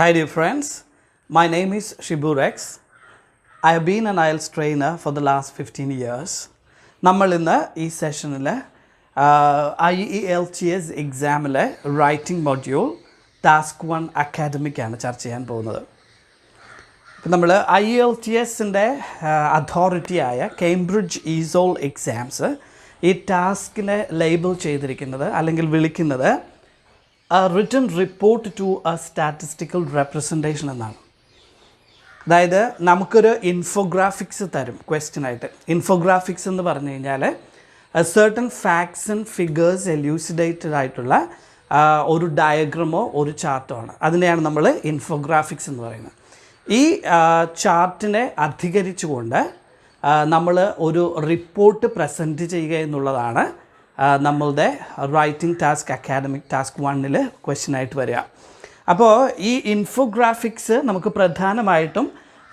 Hi dear friends, my name is Shibu Rex. I have been an IELTS trainer for the last 15 years. നമ്മൾ ഇന്ന് ഈ സെഷനിൽ IELTS എക്സാമിലെ writing module task 1 അക്കാഡമിക്കാണ് ചർച്ച ചെയ്യാൻ പോകുന്നത്. ഇപ്പം നമ്മൾ IELTSൻ്റെ അതോറിറ്റിയായ കേംബ്രിഡ്ജ് ഈസോൾ എക്സാംസ് ഈ ടാസ്കിനെ ലേബിൾ ചെയ്തിരിക്കുന്നത് അല്ലെങ്കിൽ വിളിക്കുന്നത് written report to a statistical representation എന്നാണ്. അതായത് നമുക്കൊരു ഇൻഫോഗ്രാഫിക്സ് തരും ക്വസ്റ്റ്യനായിട്ട്. ഇൻഫോഗ്രാഫിക്സ് എന്ന് പറഞ്ഞു കഴിഞ്ഞാൽ സർട്ടൺ ഫാക്ട്സ് ആൻഡ് ഫിഗേഴ്സ് എല്യൂസിഡേറ്റഡ് ആയിട്ടുള്ള ഒരു ഡയഗ്രമോ ഒരു ചാർട്ടോ ആണ്. അതിനെയാണ് നമ്മൾ ഇൻഫോഗ്രാഫിക്സ് എന്ന് പറയുന്നത്. ഈ ചാർട്ടിനെ അധികരിച്ചുകൊണ്ട് നമ്മൾ ഒരു റിപ്പോർട്ട് പ്രസൻറ്റ് ചെയ്യുക എന്നുള്ളതാണ് നമ്മളുടെ റൈറ്റിംഗ് ടാസ്ക് അക്കാഡമിക് ടാസ്ക് 1 ക്വസ്റ്റ്യനായിട്ട് വരിക. അപ്പോൾ ഈ ഇൻഫോഗ്രാഫിക്സ് നമുക്ക് പ്രധാനമായിട്ടും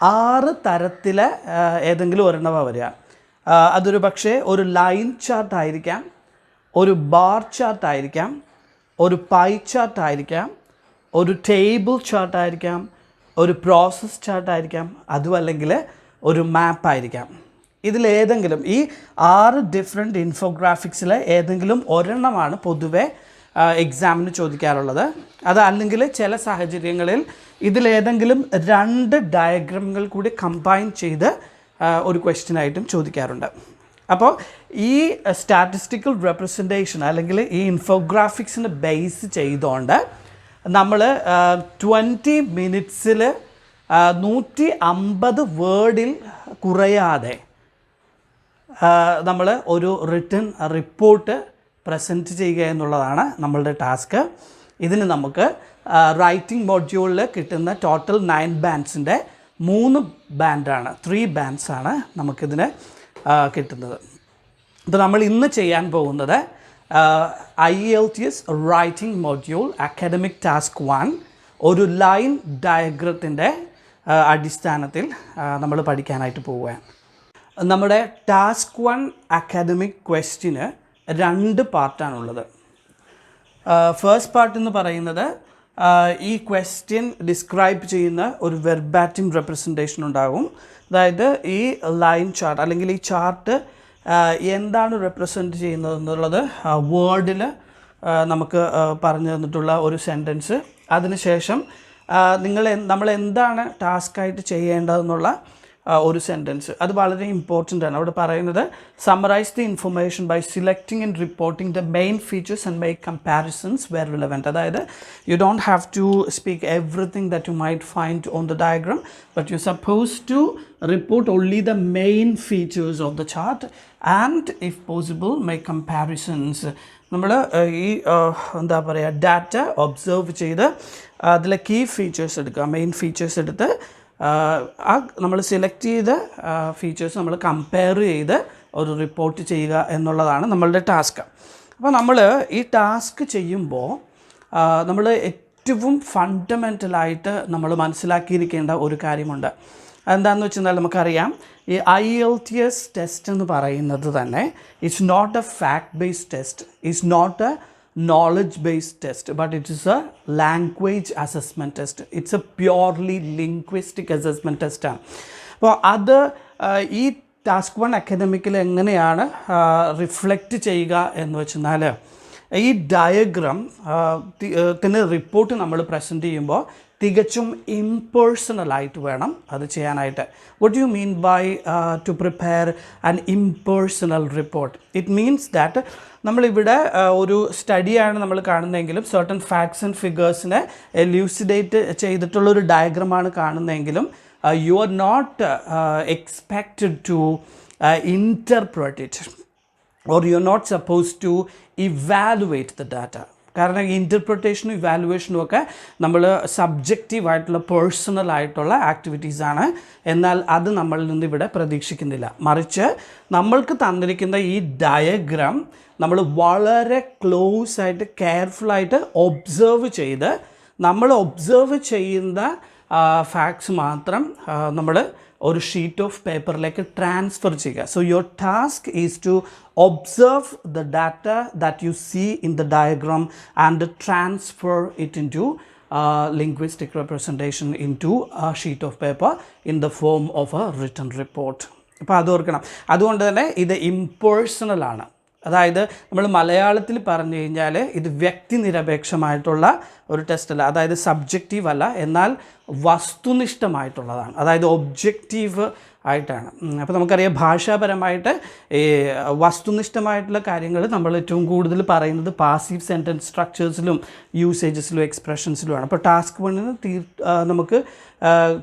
6 തരത്തിൽ ഏതെങ്കിലും ഒരെണ്ണമാണ് വരിക. അതൊരു പക്ഷേ ഒരു ലൈൻ ചാർട്ടായിരിക്കാം, ഒരു ബാർ ചാർട്ടായിരിക്കാം, ഒരു പൈ ചാർട്ടായിരിക്കാം, ഒരു ടേബിൾ ചാർട്ടായിരിക്കാം, ഒരു പ്രോസസ് ചാർട്ടായിരിക്കാം, അതുമല്ലെങ്കിൽ ഒരു മാപ്പായിരിക്കാം. ഇതിലേതെങ്കിലും ഈ 6 ഡിഫറെൻറ്റ് ഇൻഫോഗ്രാഫിക്സിലെ ഏതെങ്കിലും ഒരെണ്ണമാണ് പൊതുവെ എക്സാമിന് ചോദിക്കാറുള്ളത്. അതല്ലെങ്കിൽ ചില സാഹചര്യങ്ങളിൽ ഇതിലേതെങ്കിലും 2 ഡയഗ്രമുകൾ കൂടി കമ്പൈൻ ചെയ്ത് ഒരു ക്വസ്റ്റ്യനായിട്ടും ചോദിക്കാറുണ്ട്. അപ്പോൾ ഈ സ്റ്റാറ്റിസ്റ്റിക്കൽ റെപ്രസെൻറ്റേഷൻ അല്ലെങ്കിൽ ഈ ഇൻഫോഗ്രാഫിക്സിനെ ബേസ് ചെയ്തുകൊണ്ട് നമ്മൾ 20 മിനിറ്റ്സിൽ 150 വേർഡിൽ കുറയാതെ നമ്മൾ ഒരു റിട്ടൺ റിപ്പോർട്ട് പ്രസൻറ്റ് ചെയ്യുക എന്നുള്ളതാണ് നമ്മളുടെ ടാസ്ക്. ഇതിന് നമുക്ക് റൈറ്റിംഗ് മൊഡ്യൂളിൽ കിട്ടുന്ന ടോട്ടൽ 9 ബാൻഡ്സിൻ്റെ 3 ബാൻഡാണ് 3 ബാൻഡ്സാണ് നമുക്കിതിന് കിട്ടുന്നത്. അപ്പോൾ നമ്മൾ ഇന്ന് ചെയ്യാൻ പോകുന്നത് IELTS writing module academic task 1 ഒരു ലൈൻ ഡയഗ്രത്തിൻ്റെ അടിസ്ഥാനത്തിൽ നമ്മൾ പഠിക്കാനായിട്ട് പോവുകയാണ്. നമ്മുടെ ടാസ്ക് 1 അക്കാഡമിക് ക്വസ്റ്റ്യന് 2 പാർട്ടാണുള്ളത്. ഫസ്റ്റ് പാർട്ട് എന്ന് പറയുന്നത് ഈ ക്വസ്റ്റ്യൻ ഡിസ്ക്രൈബ് ചെയ്യുന്ന ഒരു വെർബാറ്റിം റെപ്രസെൻറ്റേഷൻ ഉണ്ടാകും. അതായത് ഈ ലൈൻ ചാർട്ട് അല്ലെങ്കിൽ ഈ ചാർട്ട് എന്താണ് റെപ്രസെൻറ്റ് ചെയ്യുന്നത് എന്നുള്ളത് വേർഡിൽ നമുക്ക് പറഞ്ഞു തന്നിട്ടുള്ള ഒരു സെൻറ്റൻസ്. അതിനുശേഷം നമ്മൾ എന്താണ് ടാസ്ക്കായിട്ട് ചെയ്യേണ്ടതെന്നുള്ള ഒരു സെൻറ്റൻസ്. അത് വളരെ ഇമ്പോർട്ടൻ്റ് ആണ്. അവിടെ പറയുന്നത് summarise the information by selecting and reporting the main features and make comparisons where relevant. അതായത് you don't have to speak everything that you might find on the diagram, but you suppose to report only the main features of the chart and if possible make comparisons. നമ്മൾ ഈ എന്താ പറയുക data observe ചെയ്ത് അതിലെ key features എടുക്കുക, main features എടുത്ത് നമ്മൾ select ചെയ്ത ഫീച്ചേഴ്സ് നമ്മൾ കമ്പയർ ചെയ്ത് ഒരു റിപ്പോർട്ട് ചെയ്യുക എന്നുള്ളതാണ് നമ്മളുടെ ടാസ്ക്. അപ്പോൾ നമ്മൾ ഈ ടാസ്ക് ചെയ്യുമ്പോൾ നമ്മൾ ഏറ്റവും ഫണ്ടമെൻ്റലായിട്ട് നമ്മൾ മനസ്സിലാക്കിയിരിക്കേണ്ട ഒരു കാര്യമുണ്ട്. എന്താണെന്ന് വെച്ചാൽ നമുക്കറിയാം ഈ IELTS ടെസ്റ്റ് എന്ന് പറയുന്നത് തന്നെ it's not a fact based test, it's not a knowledge based test, but it is a language assessment test. It's a purely linguistic assessment test ആണ്. അപ്പോൾ അത് ഈ ടാസ്ക് 1 അക്കാഡമിക്കിൽ എങ്ങനെയാണ് റിഫ്ലക്റ്റ് ചെയ്യുക എന്ന് വെച്ചാൽ ഈ ഡയഗ്രാം ത്തിന് റിപ്പോർട്ട് നമ്മൾ പ്രസൻറ്റ് ചെയ്യുമ്പോൾ തികച്ചും ഇംപേഴ്സണലായിട്ട് വേണം അത് ചെയ്യാനായിട്ട്. What you mean by to prepare an impersonal report? It means that നമ്മളിവിടെ ഒരു സ്റ്റഡിയാണ് നമ്മൾ കാണുന്നതെങ്കിലും സർട്ടൺ ഫാക്ട്സ് ആൻഡ് ഫിഗേഴ്സിനെ എല്യൂസിഡേറ്റ് ചെയ്തിട്ടുള്ളൊരു ഡയഗ്രമാണ് കാണുന്നതെങ്കിലും you are not expected to interpret it or you're not supposed to evaluate the data. കാരണം ഇൻ്റർപ്രിട്ടേഷനും ഇവാലുവേഷനും ഒക്കെ നമ്മൾ സബ്ജക്റ്റീവായിട്ടുള്ള പേഴ്സണലായിട്ടുള്ള ആക്ടിവിറ്റീസാണ്. എന്നാൽ അത് നമ്മളിൽ നിന്ന് ഇവിടെ പ്രതീക്ഷിക്കുന്നില്ല. മറിച്ച് നമ്മൾക്ക് തന്നിരിക്കുന്ന ഈ ഡയഗ്രാം നമ്മൾ വളരെ ക്ലോസ് ആയിട്ട് കെയർഫുള്ളായിട്ട് ഒബ്സർവ് ചെയ്ത് നമ്മൾ ഒബ്സർവ് ചെയ്യുന്ന ഫാക്ട്സ് മാത്രം നമ്മൾ ഒരു ഷീറ്റ് ഓഫ് പേപ്പറിലേക്ക് ട്രാൻസ്ഫർ ചെയ്യുക. So your task is to observe the data that you see in the diagram and transfer it in to linguistic representation into a sheet of paper in the form of a written report. അപ്പോൾ അത് ഓർക്കണം. അതുകൊണ്ട് തന്നെ ഇത് ഇംപേഴ്സണലാണ്. അതായത് നമ്മൾ മലയാളത്തിൽ പറഞ്ഞു കഴിഞ്ഞാൽ ഇത് വ്യക്തിനിരപേക്ഷമായിട്ടുള്ള ഒരു ടെസ്റ്റല്ല, അതായത് സബ്ജക്റ്റീവ് അല്ല, എന്നാൽ വസ്തുനിഷ്ഠമായിട്ടുള്ളതാണ്, അതായത് ഒബ്ജക്റ്റീവ് ആയിട്ടാണ്. അപ്പോൾ നമുക്കറിയാം ഭാഷാപരമായിട്ട് ഈ വസ്തുനിഷ്ഠമായിട്ടുള്ള കാര്യങ്ങൾ നമ്മൾ ഏറ്റവും കൂടുതൽ പറയുന്നത് പാസീവ് സെൻറ്റൻസ് സ്ട്രക്ചേഴ്സിലും യൂസേജസിലും എക്സ്പ്രഷൻസിലുമാണ്. അപ്പോൾ ടാസ്ക് 1 നമുക്ക്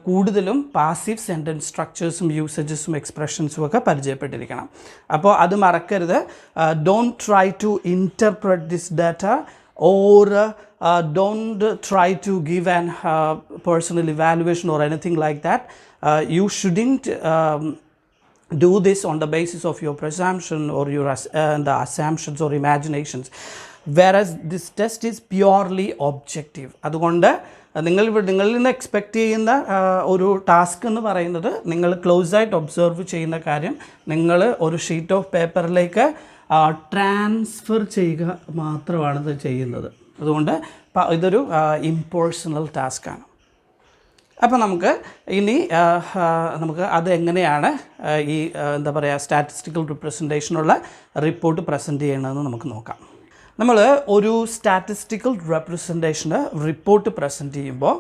കൂടുതലും പാസീവ് സെൻറ്റൻസ് സ്ട്രക്ചേഴ്സും യൂസേജസും എക്സ്പ്രഷൻസും ഒക്കെ പരിചയപ്പെട്ടിരിക്കണം. അപ്പോൾ അത് മറക്കരുത്. Don't try to interpret this data or don't try to give an personal evaluation or anything like that. You shouldn't do this on the basis of your presumption or your the assumptions or imaginations, whereas this test is purely objective. അതുകൊണ്ട് നിങ്ങളിൽ നിന്ന് expect ചെയ്യുന്ന ഒരു task എന്ന് പറയുന്നത് നിങ്ങൾ close ആയിട്ട് observe ചെയ്യുന്ന കാര്യം നിങ്ങൾ ഒരു ഷീറ്റ് ഓഫ് പേപ്പറിലേക്ക് ട്രാൻസ്ഫർ ചെയ്യുക മാത്രമാണ് ഇത് ചെയ്യുന്നത്. അതുകൊണ്ട് ഇതൊരു ഇംപേഴ്സണൽ ടാസ്ക്കാണ്. അപ്പോൾ നമുക്ക് ഇനി അത് എങ്ങനെയാണ് ഈ എന്താ പറയുക സ്റ്റാറ്റിസ്റ്റിക്കൽ റിപ്രസെൻറ്റേഷനുള്ള റിപ്പോർട്ട് പ്രസൻറ്റ് ചെയ്യണമെന്ന് നമുക്ക് നോക്കാം. നമ്മൾ ഒരു സ്റ്റാറ്റിസ്റ്റിക്കൽ റെപ്രസെൻറ്റേഷന് റിപ്പോർട്ട് പ്രസൻറ്റ് ചെയ്യുമ്പോൾ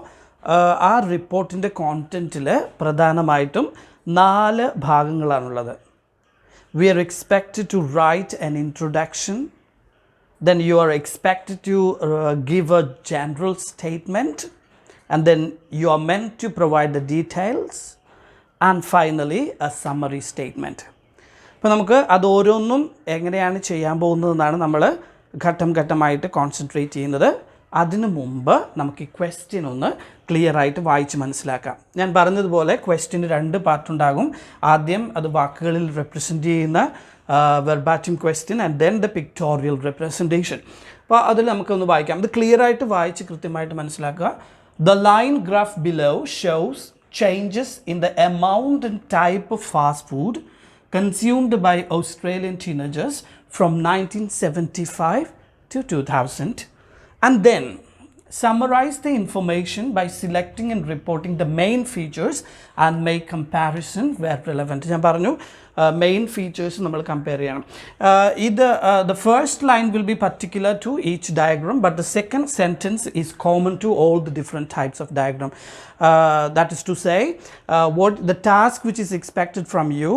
ആ റിപ്പോർട്ടിൻ്റെ കോണ്ടൻറ്റിൽ പ്രധാനമായിട്ടും 4 ഭാഗങ്ങളാണുള്ളത്. We are expected to write an introduction, then you are expected to give a general statement, and then you are meant to provide the details, and finally a summary statement. അപ്പോൾ നമുക്ക് അത് ഓരോന്നും എങ്ങനെയാണ് ചെയ്യാൻ പോകുന്നതെന്നാണ് നമ്മൾ ഘട്ടം ഘട്ടമായിട്ട് കോൺസെൻട്രേറ്റ് ചെയ്യുന്നത്. അതിനു മുമ്പ് നമുക്ക് ഈ ക്വസ്റ്റ്യൻ ഒന്ന് ക്ലിയർ ആയിട്ട് വായിച്ച് മനസ്സിലാക്കാം. ഞാൻ പറഞ്ഞതുപോലെ ക്വസ്റ്റ്യന് 2 പാർട്ടുണ്ടാകും. ആദ്യം അത് വാക്കുകളിൽ റെപ്രസെൻറ്റ് ചെയ്യുന്ന verbatim question and then the pictorial representation. അപ്പോൾ അതിൽ നമുക്കൊന്ന് വായിക്കാം. ഇത് ക്ലിയർ ആയിട്ട് വായിച്ച് കൃത്യമായിട്ട് മനസ്സിലാക്കുക. The line graph below shows changes in the amount and type of fast food consumed by Australian teenagers from 1975 to 2000. And then summarize the information by selecting and reporting the main features and make comparison where relevant. ഞാൻ പറഞ്ഞു main features നമ്മൾ compare ചെയ്യണം. The first line will be particular to each diagram, but the second sentence is common to all the different types of diagram. That is to say, what the task which is expected from you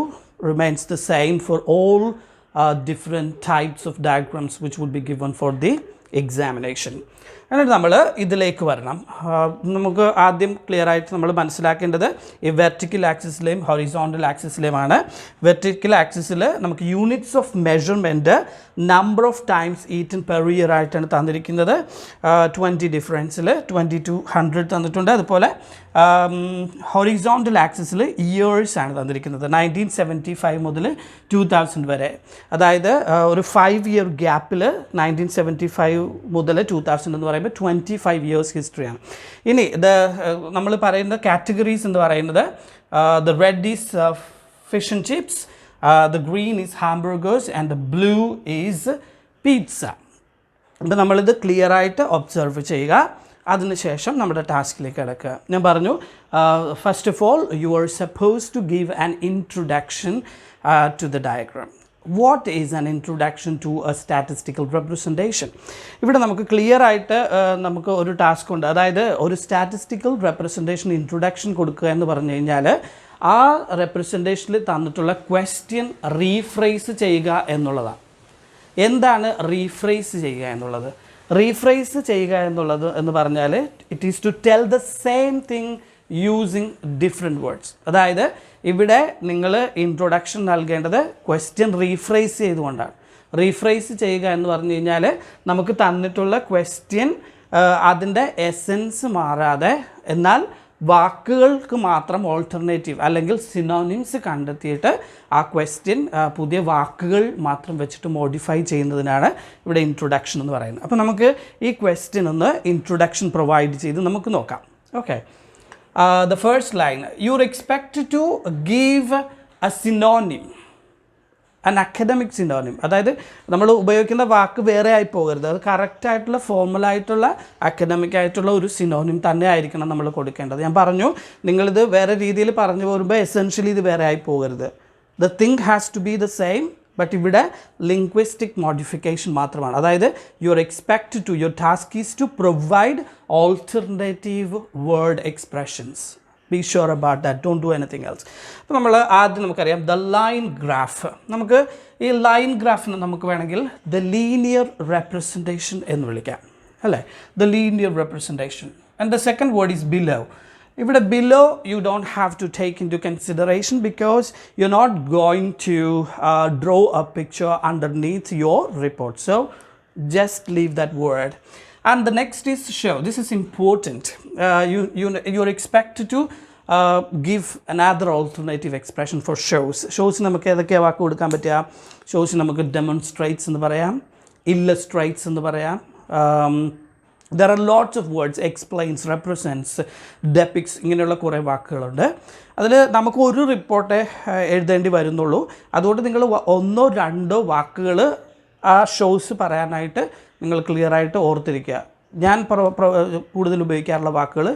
remains the same for all different types of diagrams which would be given for the examination. എന്നിട്ട് നമ്മൾ ഇതിലേക്ക് വരണം. നമുക്ക് ആദ്യം clear ആയിട്ട് നമ്മൾ മനസ്സിലാക്കേണ്ടത് ഈ വെർട്ടിക്കൽ ആക്സിസിലെയും ഹൊറിസോണ്ടൽ ആക്സിസിലെയുമാണ്. വെർട്ടിക്കൽ ആക്സിസിൽ നമുക്ക് units of measurement number of times eaten per year ആയിട്ടാണ് തന്നിരിക്കുന്നത്. 20 ഡിഫറൻസിൽ 20 to 100 തന്നിട്ടുണ്ട്. അതുപോലെ ഹൊറിസോണ്ടൽ ആക്സിസിൽ ഇയേഴ്സ് ആണ് തന്നിരിക്കുന്നത് 1975 മുതൽ 2000 വരെ. അതായത് ഒരു 5 year ഗ്യാപ്പിൽ 1975 മുതൽ 2000 എന്ന് പറയുമ്പോൾ 25 years ഹിസ്റ്ററിയാണ്. ഇനി നമ്മൾ പറയുന്ന കാറ്റഗറീസ് എന്ന് പറയുന്നത് the red is fish and chips, the green is hamburgers and the blue is pizza. അപ്പോൾ നമ്മളിത് ക്ലിയർ ആയിട്ട് ഒബ്സർവ് ചെയ്യുക. അതിനുശേഷം നമ്മുടെ ടാസ്കിലേക്ക് കിടക്കുക. ഞാൻ പറഞ്ഞു first of all you are suppose to give an introduction to the diagram. What is an introduction to a statistical representation? ഇവിടെ നമുക്ക് ക്ലിയർ ആയിട്ട് നമുക്ക് ഒരു ടാസ്ക് ഉണ്ട്. അതായത് ഒരു സ്റ്റാറ്റിസ്റ്റിക്കൽ റെപ്രസെൻറ്റേഷൻ ഇൻട്രൊഡക്ഷൻ കൊടുക്കുക എന്ന് പറഞ്ഞു കഴിഞ്ഞാൽ ആ റെപ്രസെൻറ്റേഷനിൽ തന്നിട്ടുള്ള ക്വസ്റ്റ്യൻ റീഫ്രേസ് ചെയ്യുക എന്നുള്ളതാണ്. എന്താണ് റീഫ്രേസ് ചെയ്യുക എന്നുള്ളത്? റീഫ്രേസ് ചെയ്യുക എന്നുള്ളത് എന്ന് പറഞ്ഞാൽ it is to tell the same thing using different words. അതായത് ഇവിടെ നിങ്ങൾ ഇൻട്രൊഡക്ഷൻ നൽകേണ്ടത് ക്വസ്റ്റ്യൻ റീഫ്രേസ് ചെയ്തുകൊണ്ടാണ്. റീഫ്രേസ് ചെയ്യുക എന്ന് പറഞ്ഞു കഴിഞ്ഞാൽ നമുക്ക് തന്നിട്ടുള്ള ക്വസ്റ്റ്യൻ അതിൻ്റെ എസെൻസ് മാറാതെ എന്നാൽ വാക്കുകൾക്ക് മാത്രം ഓൾട്ടർനേറ്റീവ് അല്ലെങ്കിൽ സിനോണിംസ് കണ്ടെത്തിയിട്ട് ആ ക്വസ്റ്റ്യൻ പുതിയ വാക്കുകൾ മാത്രം വെച്ചിട്ട് മോഡിഫൈ ചെയ്യുന്നതിനാണ് ഇവിടെ ഇൻട്രൊഡക്ഷൻ എന്ന് പറയുന്നത്. അപ്പോൾ നമുക്ക് ഈ ക്വസ്റ്റ്യൻ ഒന്ന് ഇൻട്രൊഡക്ഷൻ പ്രൊവൈഡ് ചെയ്ത് നമുക്ക് നോക്കാം. Okay, the first line, you're expected to give a synonym. an academic synonym. അതായത് നമ്മൾ ഉപയോഗിക്കുന്ന വാക്ക് വേറെ ആയി പോകരുത്, അത് കറക്റ്റായിട്ടുള്ള ഫോർമലായിട്ടുള്ള അക്കാഡമിക് ആയിട്ടുള്ള ഒരു സിനോണിം തന്നെ ആയിരിക്കണം നമ്മൾ കൊടുക്കേണ്ടത്. ഞാൻ പറഞ്ഞു നിങ്ങളിത് വേറെ രീതിയിൽ പറഞ്ഞു പോരുമ്പോൾ എസെൻഷ്യലി ഇത് വേറെ ആയി പോകരുത്. The thing has to be the same, but ഇവിടെ ലിംഗ്വിസ്റ്റിക് മോഡിഫിക്കേഷൻ മാത്രമാണ്. അതായത് your task is to provide alternative word expressions. Be sure about that. Don't do anything else. അപ്പോൾ നമ്മൾ ആദ്യം നമുക്കറിയാം ദ ലൈൻ ഗ്രാഫ്. നമുക്ക് ഈ ലൈൻ ഗ്രാഫിന് നമുക്ക് വേണമെങ്കിൽ ദ ലീനിയർ റെപ്രസെൻറ്റേഷൻ എന്ന് വിളിക്കാം, അല്ലേ? The linear representation. And the second word is below. ഇവിടെ below you don't have to take into consideration because you are not going to draw a picture underneath your report. So just leave that word. And the next is show. This is important. You're expected to give another alternative expression for shows. Shows നമുക്ക് ഏതൊക്കെയാണ് വാക്ക് കൊടുക്കാൻ പറ്റുക? Shows നമുക്ക് demonstrates എന്ന് പറയാം, illustrates എന്ന് പറയാം. There are lots of words, explains, represents, depicts, ഇങ്ങനെയുള്ള കുറേ വാക്കുകളുണ്ട്. അതിൽ നമുക്ക് ഒരു റിപ്പോർട്ടേ എഴുതേണ്ടി വരുന്നുള്ളൂ. അതുകൊണ്ട് നിങ്ങൾ ഒന്നോ രണ്ടോ വാക്കുകൾ ആ ഷോസ് പറയാനായിട്ട് നിങ്ങൾ ക്ലിയറായിട്ട് ഓർത്തിരിക്കുക. ഞാൻ കൂടുതൽ ഉപയോഗിക്കാറുള്ള വാക്കുകൾ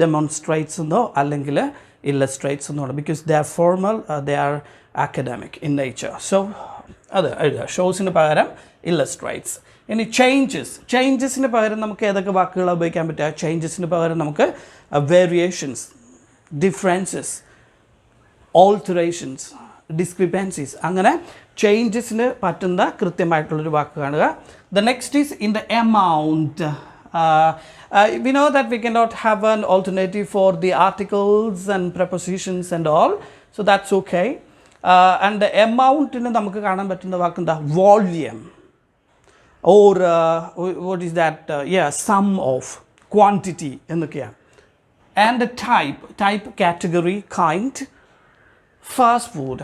ഡെമോൺസ്ട്രേറ്റ്സ് എന്നോ അല്ലെങ്കിൽ ഇല്ലസ്ട്രേറ്റ്സ് എന്നോ ആണ്. Because they are formal, they are academic in nature. So അത് എഴുതുക. ഷോസിന് പകരം ഇല്ലസ്ട്രേറ്റ്സ്. ഇനി ചേഞ്ചസിന് പകരം നമുക്ക് ഏതൊക്കെ വാക്കുകളാണ് ഉപയോഗിക്കാൻ പറ്റുക? ചേഞ്ചസിന് പകരം നമുക്ക് വേരിയേഷൻസ്, ഡിഫറൻസസ്, ഓൾട്ടറേഷൻസ്, ഡിസ്ക്രിപ്പൻസീസ്, അങ്ങനെ ചേഞ്ചസിന് പറ്റുന്ന കൃത്യമായിട്ടുള്ളൊരു വാക്ക് കാണുക. The next is in the amount. We know that we cannot have an alternative for the articles and prepositions and all, so that's okay. And the amount ന് നമുക്ക് കാണാൻ പറ്റുന്ന വാക്ക് എന്താ? Volume, or what is that? Sum of, quantity എന്നൊക്കെയാണ്. And the type, category, kind, fast food,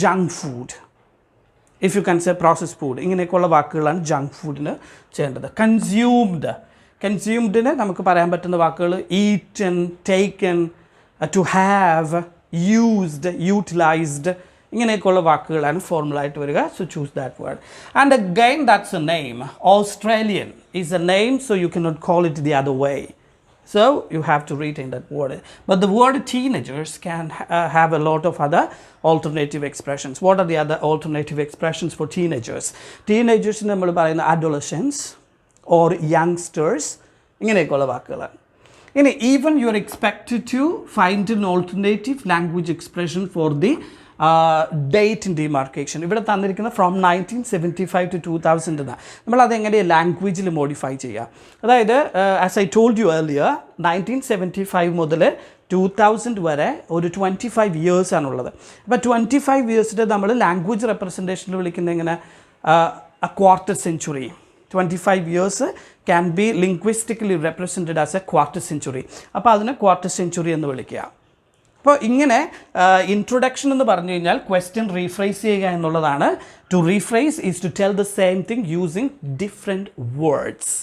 junk food, if you can say processed food, ഇങ്ങനെയൊക്കെയുള്ള വാക്കുകളാണ് junk ഫുഡിന് ചെയ്യേണ്ടത്. കൺസ്യൂംഡിന് നമുക്ക് പറയാൻ പറ്റുന്ന വാക്കുകൾ eaten, taken, to have, used, utilized, ഇങ്ങനെയൊക്കെയുള്ള വാക്കുകളാണ് ഫോർമലായിട്ട് വരിക. So choose that word. And again that's a name. Australian is a name, so you cannot call it the other way. So you have to retain that word. But the word teenagers can have a lot of other alternative expressions. What are the other alternative expressions for teenagers? Teenagers നമ്മൾ പറയുന്ന adolescents or youngsters, ഇങ്ങനെയൊക്കെയുള്ള വാക്കുകളാണ്. ഇനി even you are expected to find an alternative language expression for the date in demarcation. ഇവിടെ തന്നിരിക്കുന്ന from 1975 to 2000 എന്നാണ്. നമ്മളതെങ്ങനെയാണ് ലാംഗ്വേജിൽ modify ചെയ്യുക? അതായത് as I told you earlier, 1975 മുതൽ 2000 വരെ ഒരു 25 years ആണുള്ളത്. അപ്പോൾ 25 years നമ്മൾ ലാംഗ്വേജ് റെപ്രസെൻറ്റേഷനിൽ വിളിക്കുന്ന എങ്ങനെ? a quarter century. 25 years can be linguistically represented as a quarter century. അപ്പോൾ അതിനെ ക്വാർട്ടർ സെഞ്ചുറി എന്ന് വിളിക്കുക. അപ്പോൾ ഇങ്ങനെ ഇൻട്രൊഡക്ഷൻ എന്ന് പറഞ്ഞു കഴിഞ്ഞാൽ ക്വസ്റ്റ്യൻ റീഫ്രേസ് ചെയ്യുക എന്നുള്ളതാണ്. To rephrase is to tell the same thing using different words.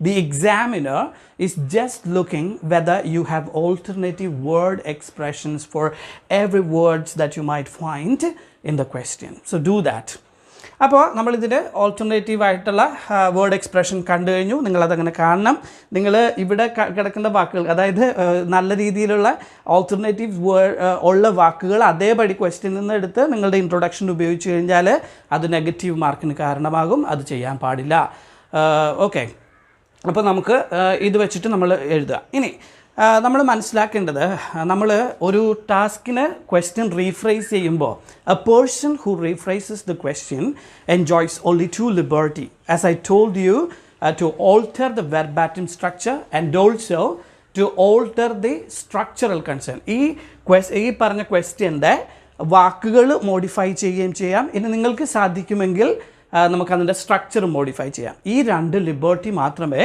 The examiner is just looking whether you have alternative word expressions for every words that you might find in the question. So do that. അപ്പോൾ നമ്മളിതിൻ്റെ alternative ആയിട്ടുള്ള word expression കണ്ടു കഴിഞ്ഞു. നിങ്ങളതങ്ങനെ കാണണം. നിങ്ങൾ ഇവിടെ കിടക്കുന്ന വാക്കുകൾ, അതായത് നല്ല രീതിയിലുള്ള ഓൾട്ടർനേറ്റീവ് ഉള്ള വാക്കുകൾ അതേപടി ക്വസ്റ്റ്യനിൽ നിന്ന് എടുത്ത് നിങ്ങളുടെ ഇൻട്രൊഡക്ഷൻ ഉപയോഗിച്ച് കഴിഞ്ഞാൽ അത് നെഗറ്റീവ് മാർക്കിന് കാരണമാകും. അത് ചെയ്യാൻ പാടില്ല. ഓക്കെ, അപ്പോൾ നമുക്ക് ഇത് വെച്ചിട്ട് നമ്മൾ എഴുതുക. ഇനി നമ്മൾ മനസ്സിലാക്കേണ്ടത്, നമ്മൾ ഒരു ടാസ്കിന് ക്വസ്റ്റ്യൻ റീഫ്രേസ് ചെയ്യുമ്പോൾ a person who rephrases the question enjoys only two liberty, as I told you, to alter the verbatim structure and also to alter the structural concern. ഈ പറഞ്ഞ ക്വസ്റ്റ്യൻ്റെ വാക്കുകൾ മോഡിഫൈ ചെയ്യുകയും ചെയ്യാം. ഇനി നിങ്ങൾക്ക് സാധിക്കുമെങ്കിൽ നമുക്കതിൻ്റെ സ്ട്രക്ചർ മോഡിഫൈ ചെയ്യാം. ഈ രണ്ട് ലിബർട്ടി മാത്രമേ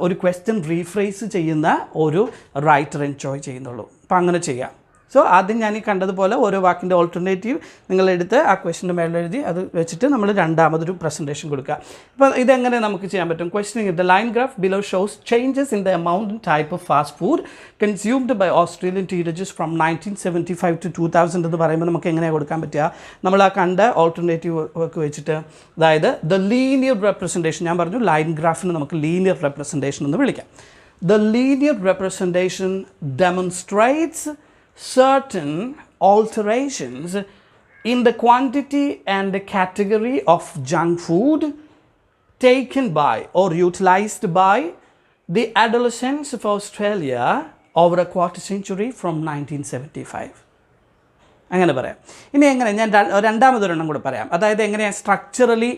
ഒരു ക്വസ്റ്റ്യൻ റീഫ്രേസ് ചെയ്യുന്ന ഒരു റൈറ്റർ എൻജോയ് ചെയ്യുന്നുള്ളൂ. അപ്പം അങ്ങനെ ചെയ്യാം. സോ ആദ്യം ഞാൻ ഈ കണ്ടതുപോലെ ഓരോ വാക്കിൻ്റെ ഓൾട്ടർനേറ്റീവ് നിങ്ങളെടുത്ത് ആ ക്വസ്റ്റിൻ്റെ മേലെഴുതി അത് വെച്ചിട്ട് നമ്മൾ രണ്ടാമതൊരു പ്രസൻറ്റേഷൻ കൊടുക്കുക. അപ്പോൾ ഇതെങ്ങനെ നമുക്ക് ചെയ്യാൻ പറ്റും? Questioning the line graph below shows changes in the amount and type of fast food consumed by Australian teenagers from 1975 to 2000 എന്ന് പറയുമ്പോൾ നമുക്ക് എങ്ങനെയാണ് കൊടുക്കാൻ പറ്റുക? നമ്മൾ ആ കണ്ട ഓൾട്ടർനേറ്റീവ് ഒക്കെ വെച്ചിട്ട്, അതായത് ദ ലീനിയർ റെപ്രസെൻറ്റേഷൻ, ഞാൻ പറഞ്ഞു ലൈൻ ഗ്രാഫിന് നമുക്ക് ലീനിയർ റെപ്രസെൻറ്റേഷൻ എന്ന് വിളിക്കാം. The linear representation demonstrates certain alterations in the quantity and the category of junk food taken by or utilized by the adolescents of Australia over a quarter century from 1975. അങ്ങനെ പറയാം. ഇനി എങ്ങനെ, ഞാൻ രണ്ടാമതൊരെണ്ണം കൂടെ പറയാം. അതായത് എങ്ങനെയാണ് സ്ട്രക്ചറലി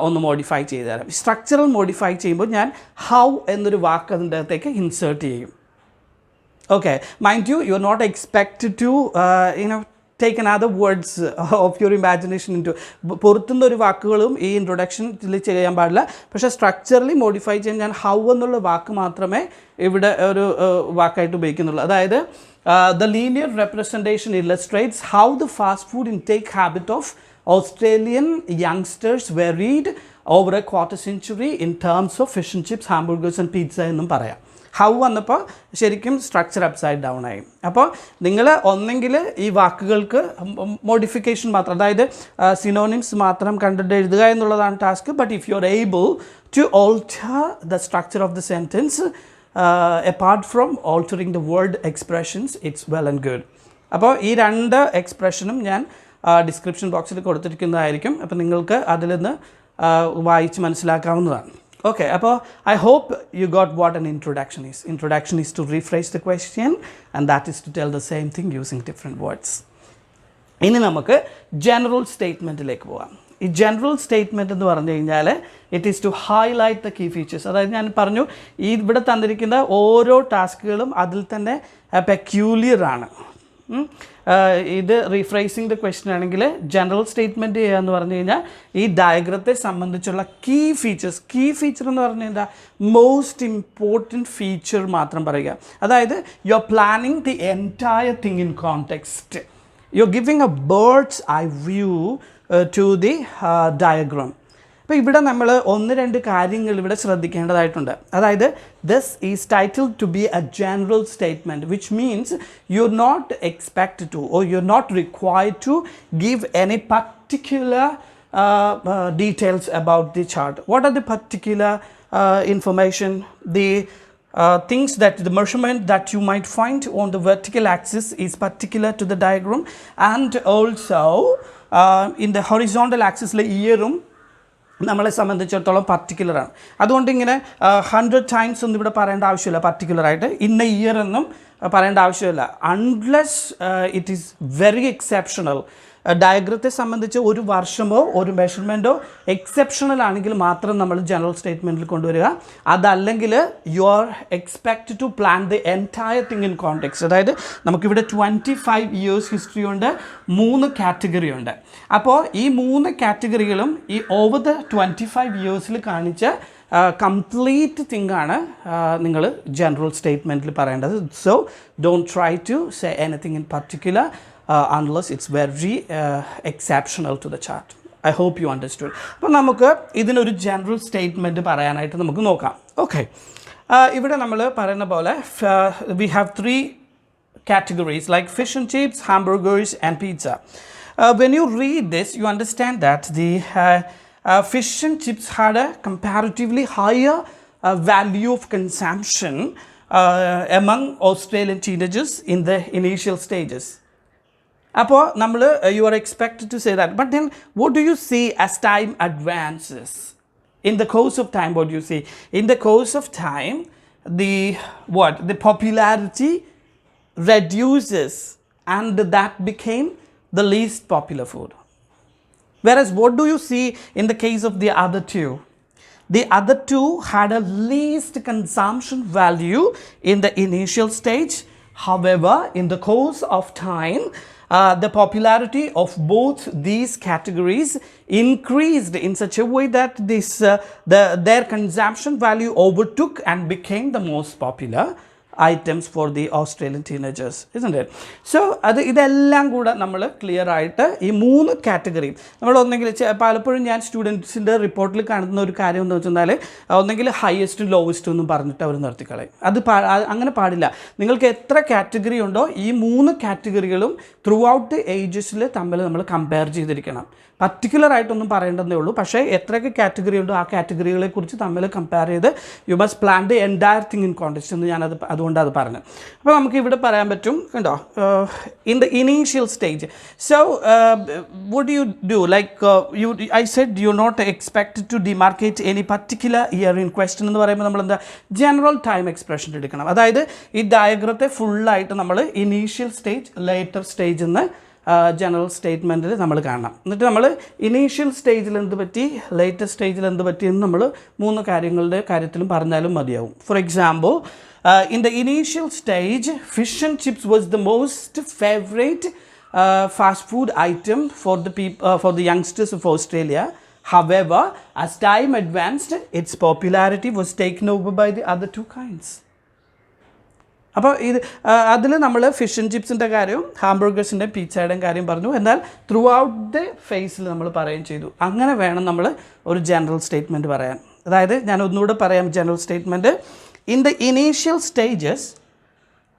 ഒന്ന് മോഡിഫൈ ചെയ്ത് തരാം. സ്ട്രക്ചറൽ മോഡിഫൈ ചെയ്യുമ്പോൾ ഞാൻ ഹൗ എന്നൊരു വാക്ക് അതിൻ്റെ അകത്തേക്ക് ഇൻസേർട്ട് ചെയ്യും. Okay, mind you, you're not expected to, take another words of your imagination into. പുറത്തുനിന്ന് ഒരു വാക്കുകളും ഈ ഇൻട്രൊഡക്ഷനിൽ ചെയ്യാൻ പാടില്ല. പക്ഷേ സ്ട്രക്ചറലി മോഡിഫൈ ചെയ്യാൻ ഞാൻ ഹൗ എന്നുള്ള വാക്ക് മാത്രമേ ഇവിടെ ഒരു വാക്കായിട്ട് ഉപയോഗിക്കുന്നുള്ളൂ. അതായത് the linear representation illustrates how the fast food intake habit of Australian youngsters varied over a quarter century in terms of fish and chips, hamburgers and pizza എന്നും പറയാം. ഹൗ വന്നപ്പോൾ ശരിക്കും സ്ട്രക്ചർ അപ്സൈഡ് ഡൗൺ ആയി. അപ്പോൾ നിങ്ങൾ ഒന്നെങ്കിൽ ഈ വാക്കുകൾക്ക് മോഡിഫിക്കേഷൻ മാത്രം, അതായത് സിനോണിംസ് മാത്രം കണ്ടിട്ട് എഴുതുക എന്നുള്ളതാണ് task. But if you are able to alter the structure of the sentence apart from altering the word expressions, it's well and good. അപ്പോൾ ഈ രണ്ട് എക്സ്പ്രഷനും ഞാൻ ഡിസ്ക്രിപ്ഷൻ ബോക്സിൽ കൊടുത്തിരിക്കുന്നതായിരിക്കും. അപ്പോൾ നിങ്ങൾക്ക് അതിൽ നിന്ന് വായിച്ച് മനസ്സിലാക്കാവുന്നതാണ്. Okay, I hope you got what an introduction is. Introduction is to rephrase the question, and that is to tell the same thing using different words. ഇനി നമുക്ക് ജനറൽ സ്റ്റേറ്റ്മെൻറ്റിലേക്ക് പോകാം. ഈ ജനറൽ സ്റ്റേറ്റ്മെൻറ്റ് എന്ന് പറഞ്ഞു കഴിഞ്ഞാൽ it is to highlight the key features. അതായത് ഞാൻ പറഞ്ഞു, ഈ ഇവിടെ തന്നിരിക്കുന്ന ഓരോ ടാസ്കുകളും അതിൽ തന്നെ പെക്യൂലിയർ ആണ്. ഇത് റീഫ്രൈസിങ് ദ ക്വസ്റ്റ്യൻ ആണെങ്കിൽ ജനറൽ സ്റ്റേറ്റ്മെൻറ്റ് ചെയ്യുക എന്ന് പറഞ്ഞു കഴിഞ്ഞാൽ ഈ ഡയഗ്രത്തെ സംബന്ധിച്ചുള്ള കീ ഫീച്ചർ എന്ന് പറഞ്ഞു കഴിഞ്ഞാൽ മോസ്റ്റ് ഇമ്പോർട്ടൻറ്റ് ഫീച്ചർ മാത്രം പറയുക. അതായത് you are planning the entire thing in context. You are giving a bird's eye view to the diagram. അപ്പോൾ ഇവിടെ നമ്മൾ ഒന്ന് രണ്ട് കാര്യങ്ങൾ ഇവിടെ ശ്രദ്ധിക്കേണ്ടതായിട്ടുണ്ട്. അതായത് this is titled to be a general statement, which means you are not expect to or you are not required to give any particular details about the chart. What are the particular information? The things that the measurement that you might find on the vertical axis is particular to the diagram, and also in the horizontal axis le yearum നമ്മളെ സംബന്ധിച്ചിടത്തോളം പർട്ടിക്കുലറാണ്. അതുകൊണ്ട് ഇങ്ങനെ 100 times ഒന്നും ഇവിടെ പറയേണ്ട ആവശ്യമില്ല. പർട്ടിക്കുലറായിട്ട് ഇന്ന year എന്നും പറയേണ്ട ആവശ്യമില്ല. Unless it is very exceptional. ഡയഗ്രത്തെ സംബന്ധിച്ച് ഒരു വർഷമോ ഒരു മെഷർമെൻറ്റോ എക്സെപ്ഷണൽ ആണെങ്കിൽ മാത്രം നമ്മൾ ജനറൽ സ്റ്റേറ്റ്മെൻറ്റിൽ കൊണ്ടുവരിക. അതല്ലെങ്കിൽ you are expect to plan the entire thing in context. അതായത് നമുക്കിവിടെ 25 years ഹിസ്റ്ററി ഉണ്ട്, 3 കാറ്റഗറി ഉണ്ട്. അപ്പോൾ ഈ 3 കാറ്റഗറികളും ഈ ഓവർ ദ 25 years കാണിച്ച കംപ്ലീറ്റ് തിങ്ങാണ് നിങ്ങൾ ജനറൽ സ്റ്റേറ്റ്മെൻറ്റിൽ പറയേണ്ടത്. So don't try to say anything in particular unless it's very exceptional to the chart. I hope you understood. അപ്പോൾ നമുക്ക് ഇതിനൊരു ജനറൽ സ്റ്റേറ്റ്മെൻറ്റ് പറയാനായിട്ട് നമുക്ക് നോക്കാം. ഓക്കെ, ഇവിടെ നമ്മൾ പറയുന്ന പോലെ we have 3 categories like fish and chips, hamburgers and pizza. When you read this, you understand that the fish and chips had a comparatively higher value of consumption among Australian teenagers in the initial stages. അപ്പോൾ നമ്മൾ you are expected to say that. But then what do you see as time advances? In the course of time what you see? In the course of time the popularity reduces and that became the least popular food. Whereas what do you see in the case of the other two? The other two had a least consumption value in the initial stage. However, in the course of time, the popularity of both these categories increased in such a way that their consumption value overtook and became the most popular items for the Australian teenagers, isn't it? So ഇതെല്ലാം കൂടെ നമ്മൾ clear ആയിട്ട് ഈ 3 category നമ്മൾ ഒന്നെങ്കിൽ പലപ്പോഴും ഞാൻ സ്റ്റുഡൻസിൻ്റെ റിപ്പോർട്ടിൽ കാണുന്ന ഒരു കാര്യം എന്ന് വെച്ചാൽ ഒന്നെങ്കിൽ ഹയസ്റ്റും ലോവസ്റ്റും ഒന്നും പറഞ്ഞിട്ട് അവർ നിർത്തിക്കളയും. അങ്ങനെ പാടില്ല. നിങ്ങൾക്ക് എത്ര കാറ്റഗറി ഉണ്ടോ ഈ 3 കാറ്റഗറികളും ത്രൂ ഔട്ട് ഏജസിൽ തമ്മിൽ നമ്മൾ കമ്പയർ ചെയ്തിരിക്കണം. പർട്ടിക്കുലറായിട്ടൊന്നും പറയേണ്ടതേ ഉള്ളൂ. പക്ഷേ എത്രയൊക്കെ കാറ്റഗറി ഉണ്ടോ ആ കാറ്റഗറികളെക്കുറിച്ച് തമ്മിൽ കമ്പയർ ചെയ്ത് you must plan the entire thing in context എന്ന് അതുകൊണ്ട് അത് പറഞ്ഞു. അപ്പോൾ നമുക്ക് ഇവിടെ പറയാൻ പറ്റും കണ്ടോ, in the initial stage. So would you do like I said you not expect to demarcate any particular year in question എന്ന് പറയുമ്പോൾ നമ്മൾ എന്താ ജനറൽ ടൈം എക്സ്പ്രഷൻ എടുക്കണം. അതായത് ഈ ഡയഗ്രത്തെ ഫുള്ളായിട്ട് നമ്മൾ ഇനീഷ്യൽ സ്റ്റേജ്, ലേറ്റർ സ്റ്റേജ് എന്ന് ജനറൽ സ്റ്റേറ്റ്മെൻറ്റിൽ നമ്മൾ കാണണം. എന്നിട്ട് നമ്മൾ ഇനീഷ്യൽ സ്റ്റേജിൽ എന്ത് പറ്റി, ലേറ്റസ്റ്റ് സ്റ്റേജിൽ എന്ത് പറ്റി എന്ന് നമ്മൾ 3 കാര്യത്തിലും പറഞ്ഞാലും മതിയാവും. For example, in the initial stage fish and chips was the most favourite fast food item for the youngsters of Australia. However, as time advanced, its popularity was taken over by the other 2 kinds. അപ്പോൾ അതിൽ നമ്മൾ fish and ചിപ്സിൻ്റെ കാര്യവും ഹാംബർഗേഴ്സിൻ്റെ പിzzയുടെയും കാര്യം പറഞ്ഞു. എന്നാൽ through out the ഫേസിൽ നമ്മൾ പറയുകയും ചെയ്തു. അങ്ങനെ വേണം നമ്മൾ ഒരു ജനറൽ സ്റ്റേറ്റ്മെൻറ്റ് പറയാൻ. അതായത് ഞാൻ ഒന്നുകൂടെ പറയാം general statement. In the initial stages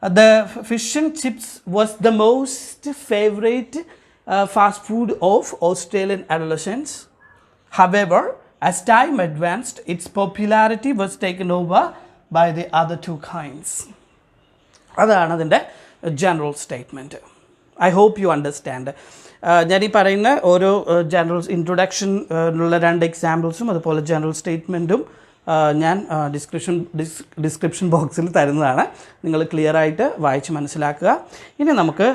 the fish and chips was the most favorite fast food of Australian adolescents. However, as time advanced, its popularity was taken over by the other 2 kinds. അതാണ് അതിൻ്റെ general statement. I hope you understand. ഞാൻ ഈ പറയുന്ന ഓരോ general ഇൻട്രൊഡക്ഷനുള്ള 2 എക്സാമ്പിൾസും അതുപോലെ general സ്റ്റേറ്റ്മെൻറ്റും ഞാൻ description ബോക്സിൽ തരുന്നതാണ്. നിങ്ങൾ ക്ലിയർ ആയിട്ട് വായിച്ച് മനസ്സിലാക്കുക. ഇനി നമുക്ക്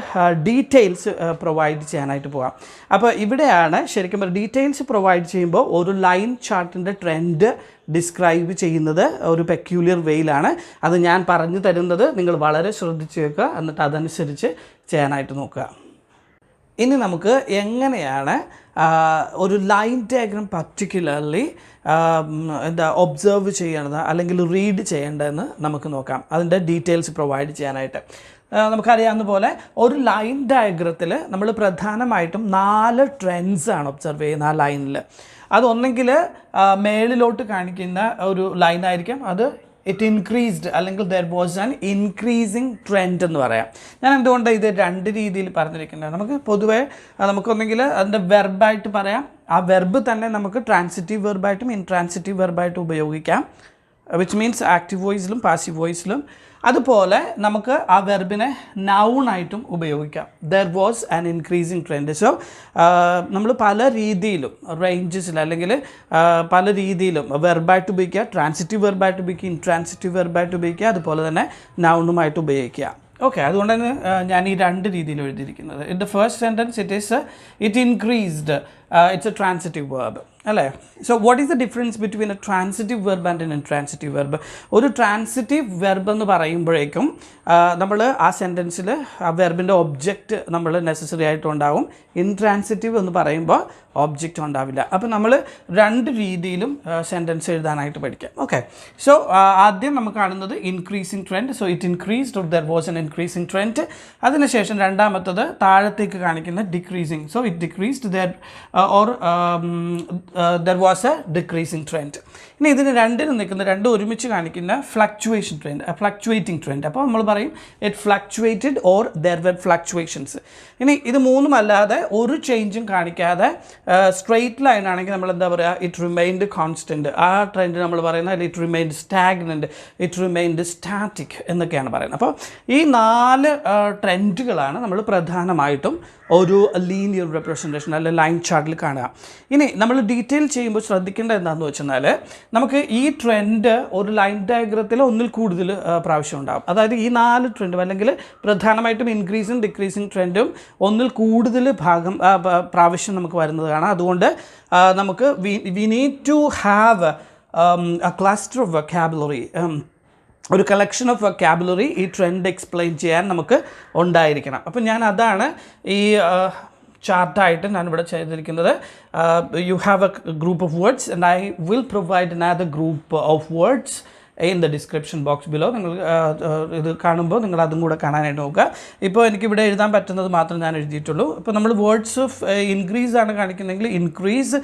ഡീറ്റെയിൽസ് പ്രൊവൈഡ് ചെയ്യാനായിട്ട് പോകാം. അപ്പോൾ ഇവിടെയാണ് ശരിക്കും ഡീറ്റെയിൽസ് പ്രൊവൈഡ് ചെയ്യുമ്പോൾ ഒരു ലൈൻ ചാർട്ടിൻ്റെ ട്രെൻഡ് ഡിസ്ക്രൈബ് ചെയ്യുന്നത് ഒരു പെക്യൂലിയർ വേയിലാണ്. അത് ഞാൻ പറഞ്ഞു തരുന്നത് നിങ്ങൾ വളരെ ശ്രദ്ധിച്ച് കേൾക്കുക, എന്നിട്ട് അതനുസരിച്ച് ചെയ്യാനായിട്ട് നോക്കുക. ഇനി നമുക്ക് എങ്ങനെയാണ് ഒരു ലൈൻ ഡയഗ്രാം പർട്ടിക്കുലർലി ഒബ്സർവ് ചെയ്യേണ്ടത് അല്ലെങ്കിൽ റീഡ് ചെയ്യേണ്ടതെന്ന് നമുക്ക് നോക്കാം. അതിൻ്റെ ഡീറ്റെയിൽസ് പ്രൊവൈഡ് ചെയ്യാനായിട്ട് നമുക്കറിയാവുന്ന പോലെ ഒരു ലൈൻ ഡയഗ്രത്തിൽ നമ്മൾ പ്രധാനമായിട്ടും 4 ട്രെൻഡ്സാണ് ഒബ്സർവ് ചെയ്യുന്നത് ആ ലൈനിൽ. അതൊന്നെങ്കിൽ മേളിലോട്ട് കാണിക്കുന്ന ഒരു ലൈനായിരിക്കും, അത് ഇറ്റ് ഇൻക്രീസ്ഡ് അല്ലെങ്കിൽ there was an increasing trend എന്ന് പറയാം. ഞാൻ എന്തുകൊണ്ടാണ് ഇത് 2 രീതിയിൽ പറഞ്ഞിരിക്കുന്നത്? നമുക്ക് പൊതുവേ നമുക്കൊന്നെങ്കിൽ അതിൻ്റെ വെർബായിട്ട് പറയാം. ആ വെർബ് തന്നെ നമുക്ക് ട്രാൻസിറ്റീവ് വെർബായിട്ടും ഇൻട്രാൻസിറ്റീവ് വെർബായിട്ടും ഉപയോഗിക്കാം, വിച്ച് മീൻസ് ആക്റ്റീവ് വോയിസിലും പാസീവ് വോയിസിലും. അതുപോലെ നമുക്ക് ആ വെർബിനെ നൗണായിട്ടും ഉപയോഗിക്കാം. There was an increasing trend. So നമ്മൾ പല രീതിയിലും റേഞ്ചസിൽ അല്ലെങ്കിൽ പല രീതിയിലും വെർബായിട്ട് ഉപയോഗിക്കുക, ട്രാൻസിറ്റീവ് വെർബായിട്ട് ഉപയോഗിക്കുക, ഇൻട്രാൻസിറ്റീവ് വെർബായിട്ട് ഉപയോഗിക്കുക, അതുപോലെ തന്നെ നൗണുമായിട്ട് ഉപയോഗിക്കുക. ഓക്കെ, അതുകൊണ്ടാണ് ഞാൻ ഈ 2 രീതിയിൽ എഴുതിയിരിക്കുന്നത്. In the first sentence it increased, it's a transitive verb അല്ലേ. So what is the difference between a transitive verb and an intransitive verb? ഒരു ട്രാൻസിറ്റീവ് വെർബ് എന്ന് പറയുമ്പോഴേക്കും നമ്മൾ ആ സെൻറ്റൻസിൽ ആ വെർബിൻ്റെ ഒബ്ജക്റ്റ് നമ്മൾ നെസസറി ആയിട്ടുണ്ടാവും. ഇൻട്രാൻസിറ്റീവ് എന്ന് പറയുമ്പോൾ ഒബ്ജക്റ്റ് ഉണ്ടാവില്ല. അപ്പോൾ നമ്മൾ 2 രീതിയിലും സെൻറ്റൻസ് എഴുതാനായിട്ട് പഠിക്കാം. ഓക്കെ, സോ ആദ്യം നമുക്ക് കാണുന്നത് increasing trend. So it increased or there was an increasing trend. അതിനുശേഷം രണ്ടാമത്തത് താഴത്തേക്ക് കാണിക്കുന്ന decreasing. So it decreased there or there was A decreasing trend. ഇനി ഇതിന് 2 നിൽക്കുന്ന 2 ഒരുമിച്ച് കാണിക്കുന്ന ഫ്ലക്ച്വേഷൻ ട്രെൻഡ്, ഫ്ലക്ച്വേറ്റിംഗ് ട്രെൻഡ്. അപ്പോൾ നമ്മൾ പറയും it fluctuated or there were fluctuations. ഇനി ഇത് 3 അല്ലാതെ ഒരു ചേഞ്ചും കാണിക്കാതെ സ്ട്രെയിറ്റ് ലൈൻ ആണെങ്കിൽ നമ്മൾ എന്താ പറയുക, ഇറ്റ് റിമെയിൻഡ് കോൺസ്റ്റൻറ്റ്. ആ ട്രെൻഡ് നമ്മൾ പറയുന്നത് it remained stagnant, it remained static എന്നൊക്കെയാണ് പറയുന്നത്. അപ്പോൾ ഈ 4 ട്രെൻഡുകളാണ് നമ്മൾ പ്രധാനമായിട്ടും ഒരു ലീനിയർ റെപ്രസെൻറ്റേഷൻ അല്ലെ ലൈൻ ചാർട്ടിൽ കാണുക. ഇനി നമ്മൾ ഡീറ്റെയിൽ ചെയ്യുമ്പോൾ ശ്രദ്ധിക്കേണ്ടത് എന്താണെന്ന് വെച്ചാൽ നമുക്ക് ഈ ട്രെൻഡ് ഒരു ലൈൻ ഡയഗ്രത്തിൽ ഒന്നിൽ കൂടുതൽ പ്രാവശ്യം ഉണ്ടാകും. അതായത് ഈ 4 ട്രെൻഡും അല്ലെങ്കിൽ പ്രധാനമായിട്ടും ഇൻക്രീസിങ് ഡിക്രീസിങ് ട്രെൻഡും ഒന്നിൽ കൂടുതൽ പ്രാവശ്യം നമുക്ക് വരുന്നത് കാണാം. അതുകൊണ്ട് നമുക്ക് we need to have a cluster of vocabulary, ഒരു കളക്ഷൻ ഓഫ് വൊക്കാബുലറി ഈ ട്രെൻഡ് എക്സ്പ്ലെയിൻ ചെയ്യാൻ നമുക്ക് ഉണ്ടായിരിക്കണം. അപ്പം ഞാൻ അതാണ് ഈ ചാർട്ടായിട്ട് ഞാനിവിടെ ചെയ്തിരിക്കുന്നത്. You have a group of words and I will provide another group of words in the description box below. നിങ്ങൾ ഇത് കാണുമ്പോൾ നിങ്ങൾ അതും കൂടെ കാണാനായിട്ട് നോക്കുക. ഇപ്പോൾ എനിക്കിവിടെ എഴുതാൻ പറ്റുന്നത് മാത്രം ഞാൻ എഴുതിയിട്ടുള്ളൂ. ഇപ്പോൾ നമ്മൾ വേർഡ്സ് ഓഫ് ഇൻക്രീസ് ആണ് കാണിക്കുന്നതെങ്കിൽ increase,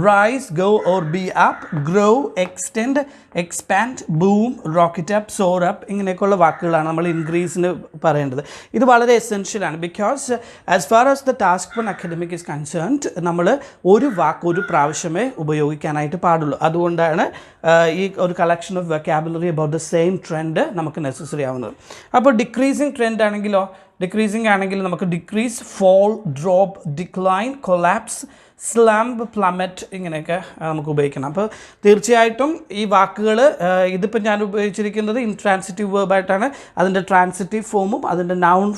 rise, go or be up, grow, extend, expand, boom, rocket up, soar up, ഇങ്ങനെയൊക്കെയുള്ള വാക്കുകളാണ് നമ്മൾ ഇൻക്രീസിന് പറയേണ്ടത്. ഇത് വളരെ എസെൻഷ്യലാണ്. Because as far as the task one academic is concerned നമ്മൾ ഒരു വാക്ക് ഒരു പ്രാവശ്യമേ ഉപയോഗിക്കാനായിട്ട് പാടുള്ളൂ. അതുകൊണ്ടാണ് ഈ ഒരു collection of vocabulary about the same trend നമുക്ക് നെസസറി ആവുന്നത്. അപ്പോൾ ഡിക്രീസിങ് ട്രെൻഡ് ആണെങ്കിലോ, ഡിക്രീസിങ് ആണെങ്കിൽ നമുക്ക് decrease, fall, drop, decline, collapse, slump, plummet, ഇങ്ങനെയൊക്കെ നമുക്ക് ഉപയോഗിക്കണം. അപ്പോൾ തീർച്ചയായിട്ടും ഈ വാക്കുകൾ ഇതിപ്പോൾ ഞാൻ ഉപയോഗിച്ചിരിക്കുന്നത് ഇൻട്രാൻസിറ്റീവ് വേർബായിട്ടാണ്. അതിൻ്റെ ട്രാൻസിറ്റീവ് ഫോമും അതിൻ്റെ നൗൺ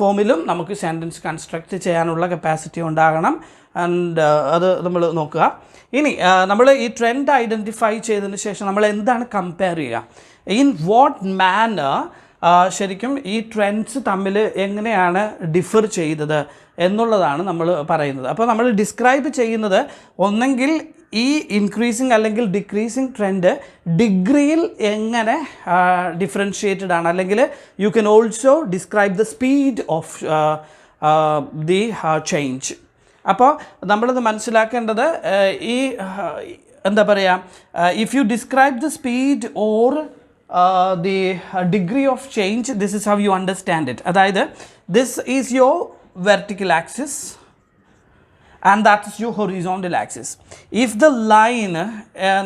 ഫോമിലും നമുക്ക് സെൻറ്റൻസ് കൺസ്ട്രക്റ്റ് ചെയ്യാനുള്ള കപ്പാസിറ്റി ഉണ്ടാകണം. ആൻഡ് അത് നമ്മൾ നോക്കുക. ഇനി നമ്മൾ ഈ ട്രെൻഡ് ഐഡൻറ്റിഫൈ ചെയ്തതിന് ശേഷം നമ്മൾ എന്താണ് കമ്പയർ ചെയ്യുക, ഇൻ വാട്ട് മാനർ ശരിക്കും ഈ ട്രെൻഡ്സ് തമ്മിൽ എങ്ങനെയാണ് ഡിഫർ ചെയ്തത് എന്നുള്ളതാണ് നമ്മൾ പറയുന്നത്. അപ്പോൾ നമ്മൾ ഡിസ്ക്രൈബ് ചെയ്യുന്നത് ഒന്നെങ്കിൽ ഈ ഇൻക്രീസിങ് അല്ലെങ്കിൽ ഡിക്രീസിങ് ട്രെൻഡ് ഡിഗ്രിയിൽ എങ്ങനെ ഡിഫറൻഷിയേറ്റഡ് ആണ്, അല്ലെങ്കിൽ you can also describe the speed of the change. അപ്പോൾ നമ്മളത് മനസ്സിലാക്കേണ്ടത് ഈ എന്താ പറയുക, if you describe the speed or the degree of change, this is how you understand it. അതായത് this is your vertical axis and that is your horizontal axis. If the line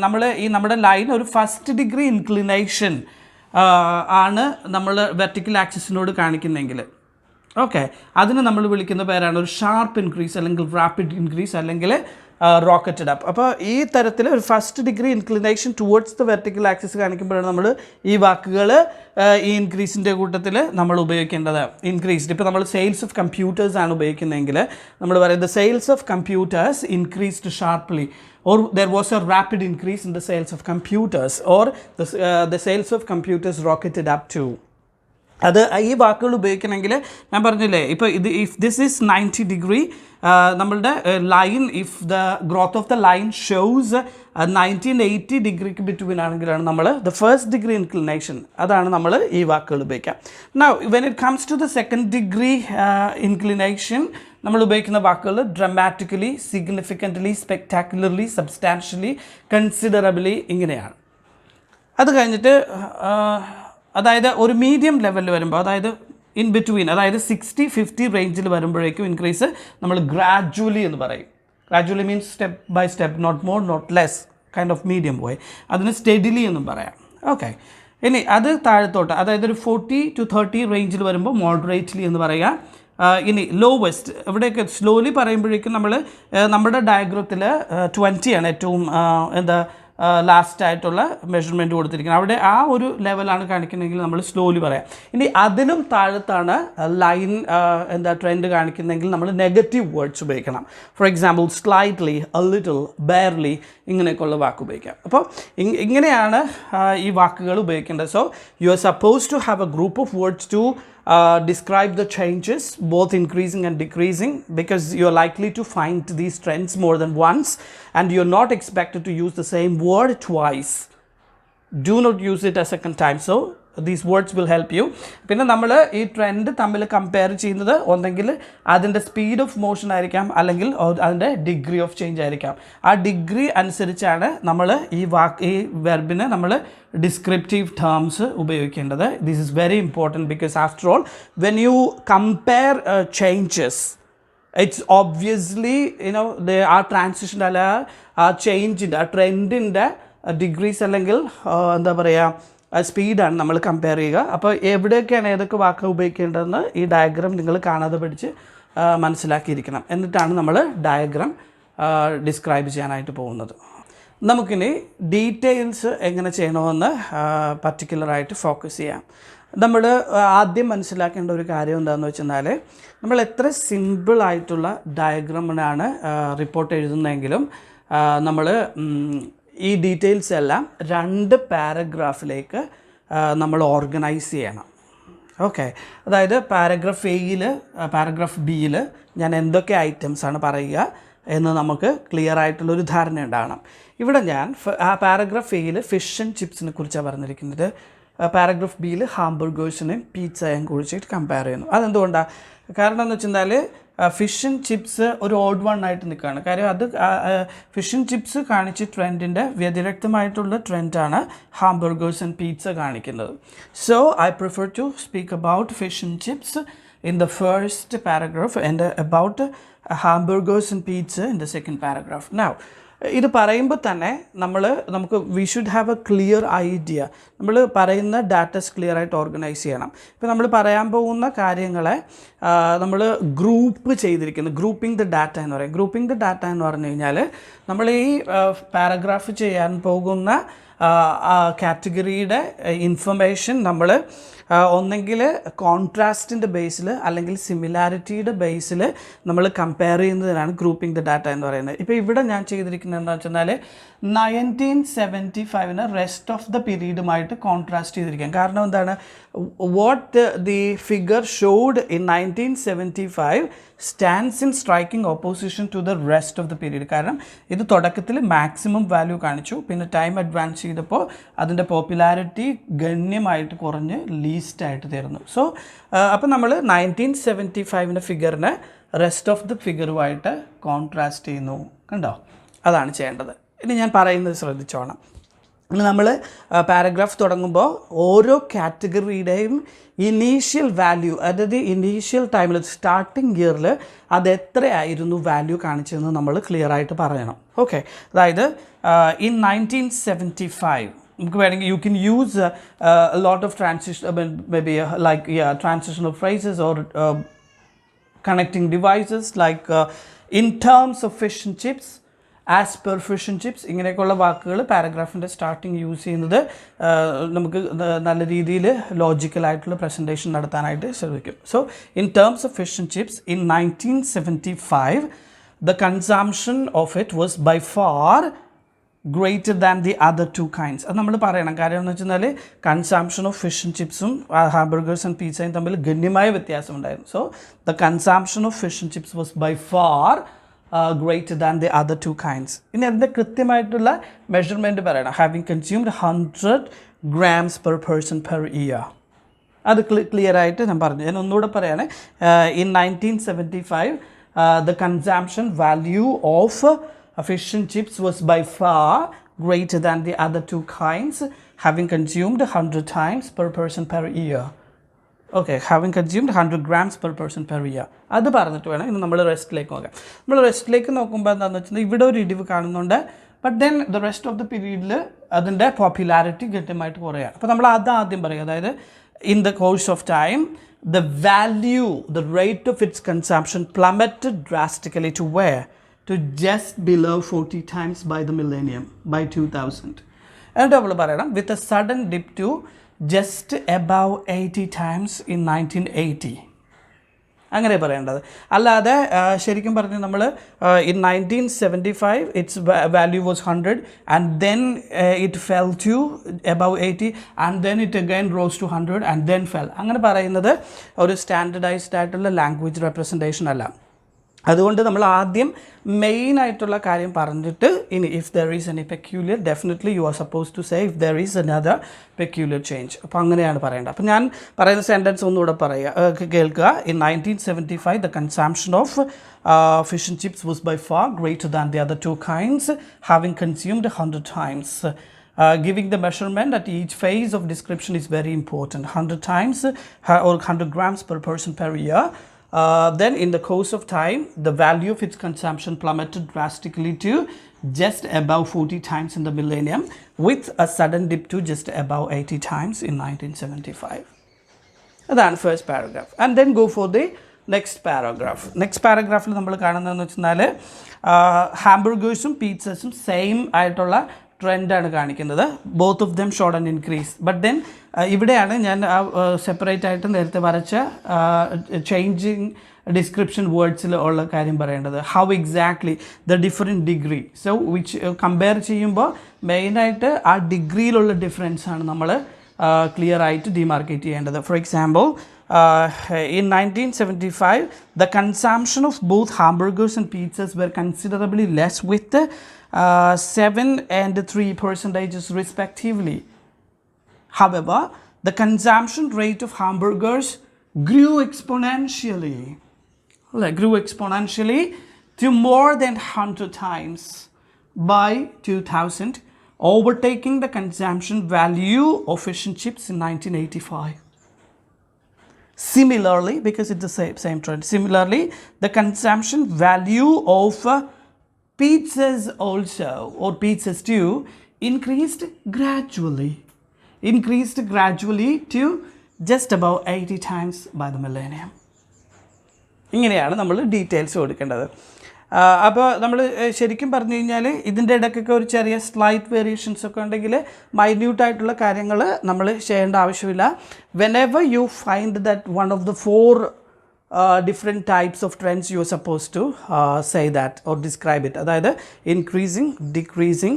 നമ്മുടെ line ഒരു first degree inclination ആണ് നമ്മൾ vertical ആക്സിസിനോട് കാണിക്കുന്നെങ്കിൽ, okay, അതിന് നമ്മൾ വിളിക്കുന്ന പേരാണ് ഒരു ഷാർപ്പ് ഇൻക്രീസ് അല്ലെങ്കിൽ റാപ്പിഡ് ഇൻക്രീസ് അല്ലെങ്കിൽ റോക്കറ്റഡ് അപ്പ്. അപ്പോൾ ഈ തരത്തിൽ ഒരു first degree inclination towards the vertical axis കാണിക്കുമ്പോഴാണ് നമ്മൾ ഈ വാക്കുകൾ ഈ ഇൻക്രീസിൻ്റെ കൂട്ടത്തിൽ നമ്മൾ ഉപയോഗിക്കേണ്ടത്. ഇൻക്രീസ്ഡ്, ഇപ്പോൾ നമ്മൾ സെയിൽസ് ഓഫ് കമ്പ്യൂട്ടേഴ്സ് ആണ് ഉപയോഗിക്കുന്നതെങ്കിൽ നമ്മൾ പറയുന്നത് sales of computers increased sharply, or there was a rapid increase in the sales of computers, or the sales of computers rocketed up to. അത് ഈ വാക്കുകൾ ഉപയോഗിക്കണമെങ്കിൽ ഞാൻ പറഞ്ഞില്ലേ, ഇപ്പോൾ ഇത് ഇഫ് ദിസ് ഈസ് 90 ഡിഗ്രി, നമ്മളുടെ line if the growth of the line shows 1980 ഡിഗ്രിക്ക് ബിറ്റ്വീൻ ആണെങ്കിലാണ് നമ്മൾ ദ ഫസ്റ്റ് ഡിഗ്രി ഇൻക്ലിനേഷൻ, അതാണ് നമ്മൾ ഈ വാക്കുകൾ ഉപയോഗിക്കുക. Now when it comes to the second degree inclination നമ്മൾ ഉപയോഗിക്കുന്ന വാക്കുകൾ dramatically, significantly, spectacularly, substantially, considerably, ഇങ്ങനെയാണ്. അത് കഴിഞ്ഞിട്ട് അതായത് ഒരു മീഡിയം ലെവലിൽ വരുമ്പോൾ, അതായത് ഇൻ ബിറ്റ്വീൻ, അതായത് 60-50 റേഞ്ചിൽ വരുമ്പോഴേക്കും ഇൻക്രീസ് നമ്മൾ ഗ്രാജുവലി എന്ന് പറയും. Gradually means step by step, not more not less, kind of medium പോയി. അതിന് സ്റ്റെഡിലി എന്നും പറയാം. ഓക്കെ, ഇനി അത് താഴത്തോട്ട്, അതായത് ഒരു 40-30 റേഞ്ചിൽ വരുമ്പോൾ മോഡറേറ്റ്ലി എന്ന് പറയുക. ഇനി ലോവസ്റ്റ്, ഇവിടെയൊക്കെ സ്ലോലി പറയുമ്പോഴേക്കും നമ്മുടെ ഡയഗ്രത്തിൽ 20 ആണ് ഏറ്റവും ലാസ്റ്റ് ആയിട്ടുള്ള മെഷർമെൻറ്റ് കൊടുത്തിരിക്കുന്നത്. അവിടെ ആ ഒരു ലെവലാണ് കാണിക്കുന്നതെങ്കിൽ നമ്മൾ സ്ലോലി പറയാം. ഇനി അതിലും താഴത്താണ് ലൈൻ ട്രെൻഡ് കാണിക്കുന്നതെങ്കിൽ നമ്മൾ നെഗറ്റീവ് വേർഡ്സ് ഉപയോഗിക്കണം. For example slightly, a little, barely, ഇങ്ങനെയൊക്കെയുള്ള വാക്ക് ഉപയോഗിക്കാം. അപ്പോൾ ഇങ്ങനെയാണ് ഈ വാക്കുകൾ ഉപയോഗിക്കേണ്ടത്. So you are suppose to have a group of words to describe the changes, both increasing and decreasing, because you are likely to find these trends more than once and you are not expected to use the same word twice. Do not use it a second time. So these words will help you. പിന്നെ നമ്മൾ ഈ trend തമ്മിൽ compare ചെയ്യുന്നത് ഒന്നെങ്കിൽ അതിൻ്റെ speed of motion ആയിരിക്കാം, അല്ലെങ്കിൽ അതിൻ്റെ ഡിഗ്രി ഓഫ് ചേഞ്ച് ആയിരിക്കാം. ആ ഡിഗ്രി അനുസരിച്ചാണ് നമ്മൾ ഈ വെർബിന് നമ്മൾ ഡിസ്ക്രിപ്റ്റീവ് ടേംസ് ഉപയോഗിക്കേണ്ടത്. This is very important because after all when you compare changes, it's obviously ആ ട്രാൻസിഷൻ അല്ല ആ ചേഞ്ചിൻ്റെ ആ ട്രെൻഡിൻ്റെ ഡിഗ്രീസ് അല്ലെങ്കിൽ എന്താ പറയുക സ്പീഡാണ് നമ്മൾ കമ്പയർ ചെയ്യുക. അപ്പോൾ എവിടെയൊക്കെയാണ് ഏതൊക്കെ വാക്ക് ഉപയോഗിക്കേണ്ടതെന്ന് ഈ ഡയഗ്രാം നിങ്ങൾ കാണാതെ പഠിച്ച് മനസ്സിലാക്കിയിരിക്കണം. എന്നിട്ടാണ് നമ്മൾ ഡയഗ്രാം ഡിസ്ക്രൈബ് ചെയ്യാനായിട്ട് പോകുന്നത്. നമുക്കിനി ഡീറ്റെയിൽസ് എങ്ങനെ ചെയ്യണമെന്ന് പർട്ടിക്കുലറായിട്ട് ഫോക്കസ് ചെയ്യാം. നമ്മൾ ആദ്യം മനസ്സിലാക്കേണ്ട ഒരു കാര്യം എന്താണെന്ന് വെച്ചെന്നാൽ, നമ്മൾ എത്ര സിമ്പിളായിട്ടുള്ള ഡയഗ്രാമിനാണ് റിപ്പോർട്ട് എഴുതുന്നതെങ്കിലും നമ്മൾ ഈ ഡീറ്റെയിൽസ് എല്ലാം 2 പാരഗ്രാഫിലേക്ക് നമ്മൾ ഓർഗനൈസ് ചെയ്യണം. ഓക്കെ, അതായത് പാരഗ്രാഫ് എയിൽ പാരഗ്രാഫ് ബിയിൽ ഞാൻ എന്തൊക്കെ ഐറ്റംസാണ് പറയുക, എന്ന് നമുക്ക് ക്ലിയർ ആയിട്ടുള്ളൊരു ധാരണ ഉണ്ടാകണം. ഇവിടെ ഞാൻ പാരഗ്രാഫ് എയിൽ ഫിഷ് ആൻഡ് ചിപ്സിനെ കുറിച്ചാണ് പറഞ്ഞിരിക്കുന്നത്. പാരഗ്രാഫ് ബിയിൽ ഹാംബർഗേഴ്സിനെയും പിzzയും കുറിച്ചിട്ട് കമ്പയർ ചെയ്യുന്നു. അതെന്തുകൊണ്ടാണ്? കാരണം എന്ന് വെച്ചാൽ ഫിഷ് ആൻഡ് ചിപ്സ് ഒരു ഓഡ് വൺ ആയിട്ട് നിൽക്കുകയാണ്. കാര്യം അത് ഫിഷ് ആൻഡ് ചിപ്സ് കാണിച്ച ട്രെൻഡിൻ്റെ വ്യതിരിക്തമായിട്ടുള്ള ട്രെൻഡാണ് ഹാംബർഗേഴ്സ് ആൻഡ് പിസ്സ കാണിക്കുന്നത്. So I prefer to speak about fish and chips in the first paragraph and about hamburgers and pizza in the second paragraph. Now ഇത് പറയുമ്പോൾ തന്നെ നമുക്ക് we should have A clear idea. നമ്മൾ പറയുന്ന ഡാറ്റസ് clear ആയിട്ട് organise ചെയ്യണം. ഇപ്പോൾ നമ്മൾ പറയാൻ പോകുന്ന കാര്യങ്ങളെ നമ്മൾ ഗ്രൂപ്പ് ചെയ്തിരിക്കുന്നു. ഗ്രൂപ്പിംഗ് ദ ഡാറ്റ എന്ന് പറയും. ഗ്രൂപ്പിംഗ് ദ ഡാറ്റ എന്ന് പറഞ്ഞു കഴിഞ്ഞാൽ നമ്മൾ ഈ പാരഗ്രാഫ് ചെയ്യാൻ പോകുന്ന കാറ്റഗറിയുടെ ഇൻഫർമേഷൻ നമ്മൾ ഒന്നെങ്കിൽ കോൺട്രാസ്റ്റിൻ്റെ ബേസിൽ അല്ലെങ്കിൽ സിമിലാരിറ്റിയുടെ ബേസിൽ നമ്മൾ കമ്പയർ ചെയ്യുന്നതിനാണ് ഗ്രൂപ്പിംഗ് ദ ഡാറ്റ എന്ന് പറയുന്നത്. ഇപ്പോൾ ഇവിടെ ഞാൻ ചെയ്തിരിക്കുന്നത് എന്താണെന്ന് വെച്ചാൽ 1975 റെസ്റ്റ് ഓഫ് ദ പീരീഡുമായിട്ട് കോൺട്രാസ്റ്റ് ചെയ്തിരിക്കാം. കാരണം എന്താണ്? What the figure showed in 1975 stands in striking opposition to the rest of the period. കാരണം ഇത് തുടക്കത്തിൽ മാക്സിമം വാല്യൂ കാണിച്ചു, പിന്നെ ടൈം അഡ്വാൻസ് ചെയ്തപ്പോൾ അതിൻ്റെ പോപ്പുലാരിറ്റി ഗണ്യമായിട്ട് കുറഞ്ഞ് ലീസ്റ്റായിട്ട് തീർന്നു. സോ അപ്പോൾ നമ്മൾ 1975 ഫിഗറിനെ റെസ്റ്റ് ഓഫ് ദ ഫിഗറുമായിട്ട് കോൺട്രാസ്റ്റ് ചെയ്യുന്നു. കണ്ടോ? അതാണ് ചെയ്യേണ്ടത്. ഇനി ഞാൻ പറയുന്നത് ശ്രദ്ധിച്ചോണം. ഇനി നമ്മൾ പാരഗ്രാഫ് തുടങ്ങുമ്പോൾ ഓരോ കാറ്റഗറിയുടെയും ഇനീഷ്യൽ വാല്യൂ, അതായത് ഇനീഷ്യൽ ടൈമിൽ സ്റ്റാർട്ടിംഗ് ഇയറിൽ അത് എത്രയായിരുന്നു വാല്യൂ കാണിച്ചതെന്ന് നമ്മൾ ക്ലിയർ ആയിട്ട് പറയണം. ഓക്കെ, അതായത് ഇൻ 1975 നമുക്ക് വേണമെങ്കിൽ you can use lot of may be like transitional phrases or connecting devices like in terms of fish and chips, as per fish and chips, ഇങ്ങനെയൊക്കെയുള്ള വാക്കുകൾ പാരഗ്രാഫിൻ്റെ സ്റ്റാർട്ടിങ് യൂസ് ചെയ്യുന്നത് നമുക്ക് നല്ല രീതിയിൽ ലോജിക്കലായിട്ടുള്ള പ്രസൻറ്റേഷൻ നടത്താനായിട്ട് ശ്രമിക്കും. So in terms of fish and chips in 1975 the consumption of it was by far greater than the other two kinds. അത് നമ്മൾ പറയണം. കാര്യം എന്ന് വെച്ചാൽ കൺസാംഷൻ ഓഫ് ഫിഷ് ആൻഡ് ചിപ്സും ഹാംബർഗേഴ്സ് ആൻഡ് പിസ്സയും തമ്മിൽ ഗണ്യമായ വ്യത്യാസമുണ്ടായിരുന്നു. So the consumption of fish and chips was by far greater than the other two kinds. ഇനി അതിൻ്റെ കൃത്യമായിട്ടുള്ള മെഷർമെൻറ്റ് പറയണം. Having consumed 100 grams per person per year. അത് ക്ലിയർ ആയിട്ട് ഞാൻ പറഞ്ഞു. ഞാൻ ഒന്നുകൂടെ പറയുകയാണ്. In 1975 the consumption value of fish and chips was by far greater than the other two kinds, having consumed 100 times per person per year. Okay, having consumed 100 grams per person per year. അത് പറഞ്ഞിട്ട് വേണം ഇന്ന് നമ്മൾ റെസ്റ്റിലേക്ക് നോക്കാം. നമ്മൾ റെസ്റ്റിലേക്ക് നോക്കുമ്പോൾ എന്താണെന്ന് വെച്ചാൽ ഇവിടെ ഒരു ഇടിവ് കാണുന്നുണ്ട്. But then the rest of the പീരീഡിൽ അതിൻ്റെ പോപ്പുലാരിറ്റി ഗണ്യമായിട്ട് കുറയാണ്. അപ്പോൾ നമ്മൾ അത് ആദ്യം പറയും. അതായത് in the course of time the value, the rate of its consumption plummeted drastically to where? To just below 40 times by the millennium, by 2000. And നമ്മൾ പറയണം with a sudden dip to just above 80 times in 1980. അങ്ങനെ പറയേണ്ടത്. അല്ലാതെ ശരിക്കും പറഞ്ഞ് നമ്മൾ in 1975 its value was 100 and then it fell to above 80 and then it again rose to 100 and then fell. അങ്ങനെ പറയുന്നത് ഒരു സ്റ്റാൻഡർഡൈസ്ഡ് ആയിട്ടുള്ള ലാംഗ്വേജ് റെപ്രസെൻറ്റേഷൻ അല്ല. അതുകൊണ്ട് നമ്മൾ ആദ്യം മെയിൻ ആയിട്ടുള്ള കാര്യം പറഞ്ഞിട്ട് ഇനി if there is any peculiar definitely you are suppose to say if there is another peculiar change. അപ്പോൾ അങ്ങനെയാണ് പറയേണ്ടത്. അപ്പോൾ ഞാൻ പറയുന്ന സെൻറ്റൻസ് ഒന്നുകൂടെ പറയുക, കേൾക്കുക. In 1975 the consumption of fish and chips was by far greater than the other two kinds, having consumed 100 times. Giving the measurement at each phase of description is very important. 100 times or 100 grams per person per year. Then in the course of time, the value of its consumption plummeted drastically to just above 40 times in the millennium, with a sudden dip to just above 80 times in 1975. That's the first paragraph. And then go for the next paragraph. Next paragraph il nammal കാണുന്നതെന്ന് വെച്ചാൽ ഹാംബർഗേഴ്സും പിzzasum same ആയിട്ടുള്ള ട്രെൻഡാണ് കാണിക്കുന്നത്. Both of them showed an increase. But then ഇവിടെയാണ് ഞാൻ separate ആയിട്ട് നേരത്തെ വരച്ച ചേഞ്ചിങ് ഡിസ്ക്രിപ്ഷൻ വേർഡ്സിൽ ഉള്ള കാര്യം പറയേണ്ടത്. How exactly the different degree. So which compare ചെയ്യുമ്പോൾ മെയിനായിട്ട് ആ ഡിഗ്രിയിലുള്ള ഡിഫറൻസാണ് നമ്മൾ ക്ലിയർ ആയിട്ട് ഡിമാർക്കേറ്റ് ചെയ്യേണ്ടത്. For example in 1975, the consumption of both hamburgers and pizzas were considerably less, with 7 and 3% respectively. However, the consumption rate of hamburgers grew exponentially to more than 100 times by 2000, overtaking the consumption value of fish and chips in 1985. Similarly, because it's the same trend, similarly, the consumption value of pizzas also, or pizzas too, increased gradually to just about 80 times by the millennium. ഇങ്ങനെയാണ് നമ്മൾ details കൊടുക്കേണ്ടത്. അപ്പോൾ നമ്മൾ ശരിക്കും പറഞ്ഞു കഴിഞ്ഞാൽ ഇതിൻ്റെ ഇടയ്ക്കൊക്കെ ഒരു ചെറിയ സ്ലൈറ്റ് വേരിയേഷൻസ് ഒക്കെ ഉണ്ടെങ്കിൽ മൈന്യൂട്ടായിട്ടുള്ള കാര്യങ്ങൾ നമ്മൾ ചെയ്യേണ്ട ആവശ്യമില്ല. Whenever you find that one of the 4 different types of trends you are supposed to say that or describe it. അതായത് increasing, decreasing,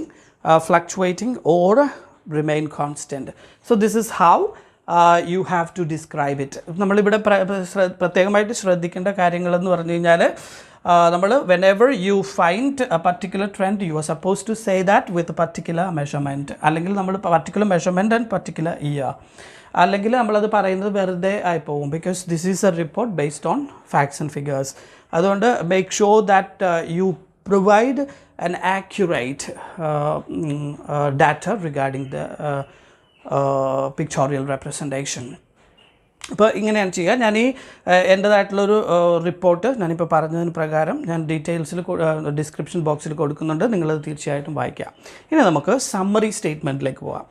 fluctuating or remain constant. So this is how you have to describe it. നമ്മളിവിടെ പ്രത്യേകമായിട്ട് ശ്രദ്ധിക്കേണ്ട കാര്യങ്ങളെന്ന് പറഞ്ഞു കഴിഞ്ഞാൽ നമ്മൾ whenever you find a particular trend, you are supposed to say that with a particular measurement. അല്ലെങ്കിൽ നമ്മൾ particular measurement and particular year. അല്ലെങ്കിൽ നമ്മളത് പറയുന്നത് വെറുതെ ആയി പോകും, because this is a report based on facts and figures. അതുകൊണ്ട് make sure that you provide an accurate data regarding the pictorial representation. ഇപ്പോൾ ഇങ്ങനെയാണ് ചെയ്യുക. ഞാൻ ഈ എൻ്റേതായിട്ടുള്ളൊരു റിപ്പോർട്ട് ഞാനിപ്പോൾ പറഞ്ഞതിന് പ്രകാരം ഞാൻ ഡീറ്റെയിൽസിൽ ഡിസ്ക്രിപ്ഷൻ ബോക്സിൽ കൊടുക്കുന്നുണ്ട്, നിങ്ങളത് തീർച്ചയായിട്ടും വായിക്കുക. ഇനി നമുക്ക് സമ്മറി സ്റ്റേറ്റ്മെൻറ്റിലേക്ക് പോകാം.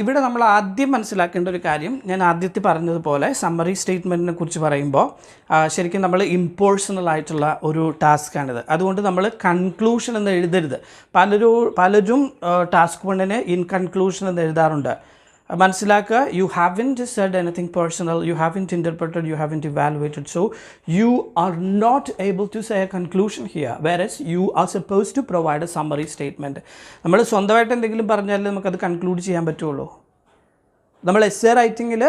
ഇവിടെ നമ്മൾ ആദ്യം മനസ്സിലാക്കേണ്ട ഒരു കാര്യം, ഞാൻ ആദ്യത്തെ പറഞ്ഞതുപോലെ സമ്മറി സ്റ്റേറ്റ്മെൻറ്റിനെ കുറിച്ച് പറയുമ്പോൾ ശരിക്കും നമ്മൾ ഇംപേഴ്സണൽ ആയിട്ടുള്ള ഒരു ടാസ്ക്കാണിത്. അതുകൊണ്ട് നമ്മൾ കൺക്ലൂഷൻ എന്ന് എഴുതരുത്. പലരും ടാസ്ക് 1-ന് ഇൻ കൺക്ലൂഷൻ എന്ന് എഴുതാറുണ്ട്. മനസ്സിലാക്കുക, you haven't said anything personal, you haven't interpreted, you haven't evaluated, so you are not able to say a conclusion here, whereas you are suppose to provide a summary statement. നമ്മൾ സ്വന്തമായിട്ട് എന്തെങ്കിലും പറഞ്ഞാലേ നമുക്കത് conclude ചെയ്യാൻ പറ്റുള്ളൂ. നമ്മൾ essay റൈറ്റിങ്ങിൽ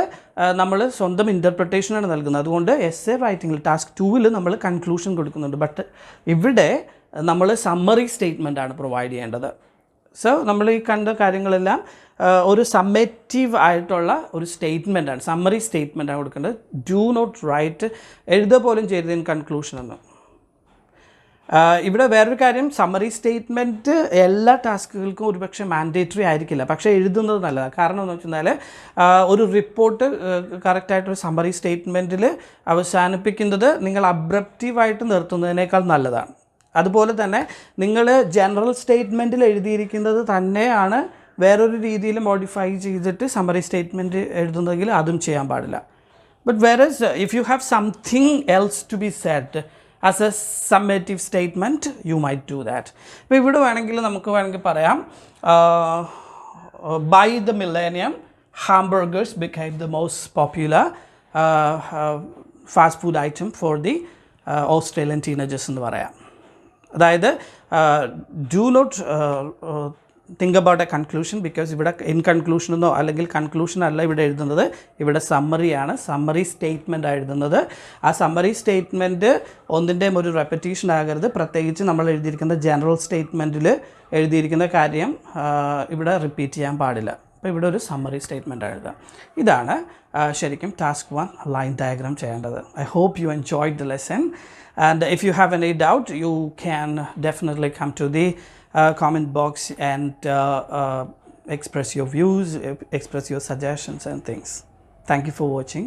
നമ്മൾ സ്വന്തം ഇൻ്റർപ്രിട്ടേഷനാണ് നൽകുന്നത്. അതുകൊണ്ട് എസ്സേ റൈറ്റിങ്ങിൽ ടാസ്ക് 2-ൽ നമ്മൾ കൺക്ലൂഷൻ കൊടുക്കുന്നുണ്ട്. ബട്ട് ഇവിടെ നമ്മൾ സമ്മറി സ്റ്റേറ്റ്മെൻറ്റാണ് പ്രൊവൈഡ് ചെയ്യേണ്ടത്. സോ നമ്മൾ ഈ കണ്ട കാര്യങ്ങളെല്ലാം ഒരു സമ്മേറ്റീവ് ആയിട്ടുള്ള ഒരു സ്റ്റേറ്റ്മെൻറ്റാണ്, സമ്മറി സ്റ്റേറ്റ്മെൻറ്റാണ് കൊടുക്കേണ്ടത്. ഡു നോട്ട് റൈറ്റ്, എഴുതുക പോലും ചെയ്തത് ഇൻ കൺക്ലൂഷൻ എന്ന്. ഇവിടെ വേറൊരു കാര്യം, സമ്മറി സ്റ്റേറ്റ്മെൻറ്റ് എല്ലാ ടാസ്കുകൾക്കും ഒരുപക്ഷെ മാൻഡേറ്ററി ആയിരിക്കില്ല, പക്ഷേ എഴുതുന്നത് നല്ലതാണ്. കാരണം എന്ന് വെച്ചാൽ ഒരു റിപ്പോർട്ട് കറക്റ്റായിട്ടൊരു സമ്മറി സ്റ്റേറ്റ്മെൻറ്റിൽ അവസാനിപ്പിക്കുന്നത് നിങ്ങൾ അബ്രപ്റ്റീവായിട്ട് നിർത്തുന്നതിനേക്കാൾ നല്ലതാണ്. അതുപോലെ തന്നെ നിങ്ങൾ ജനറൽ സ്റ്റേറ്റ്മെൻറ്റിൽ എഴുതിയിരിക്കുന്നത് തന്നെയാണ് വേറൊരു രീതിയിൽ മോഡിഫൈ ചെയ്തിട്ട് സമ്മറി സ്റ്റേറ്റ്മെൻറ്റ് എഴുതുന്നതെങ്കിൽ അതും ചെയ്യാൻ പാടില്ല. But whereas if you have something else to be said as a summative statement, you might do that. ഇപ്പോൾ ഇവിടെ നമുക്ക് വേണമെങ്കിൽ പറയാം, by the millennium hamburgers became the most popular fast food item for the Australian teenagers എന്ന് പറയാം. അതായത് do not think about a conclusion, because ഇവിടെ in conclusion എന്നോ അല്ലെങ്കിൽ കൺക്ലൂഷൻ അല്ല ഇവിടെ എഴുതുന്നത്, ഇവിടെ സമ്മറിയാണ്, സമ്മറി സ്റ്റേറ്റ്മെൻ്റ് എഴുതുന്നത്. ആ സമ്മറി സ്റ്റേറ്റ്മെൻറ്റ് ഒന്നിൻ്റെയും ഒരു റെപ്പറ്റീഷൻ ആകരുത്. പ്രത്യേകിച്ച് നമ്മൾ എഴുതിയിരിക്കുന്ന ജനറൽ സ്റ്റേറ്റ്മെൻറ്റിൽ എഴുതിയിരിക്കുന്ന കാര്യം ഇവിടെ റിപ്പീറ്റ് ചെയ്യാൻ പാടില്ല. അപ്പോൾ ഇവിടെ ഒരു സമ്മറി സ്റ്റേറ്റ്മെൻറ്റ് എഴുതാം. ഇതാണ് ശരിക്കും ടാസ്ക് 1 ലൈൻ ഡയഗ്രാം ചെയ്യേണ്ടത്. I hope you enjoyed the lesson. And if you have any doubt, you can definitely come to the comment box and express your views, express your suggestions and things. Thank you for watching.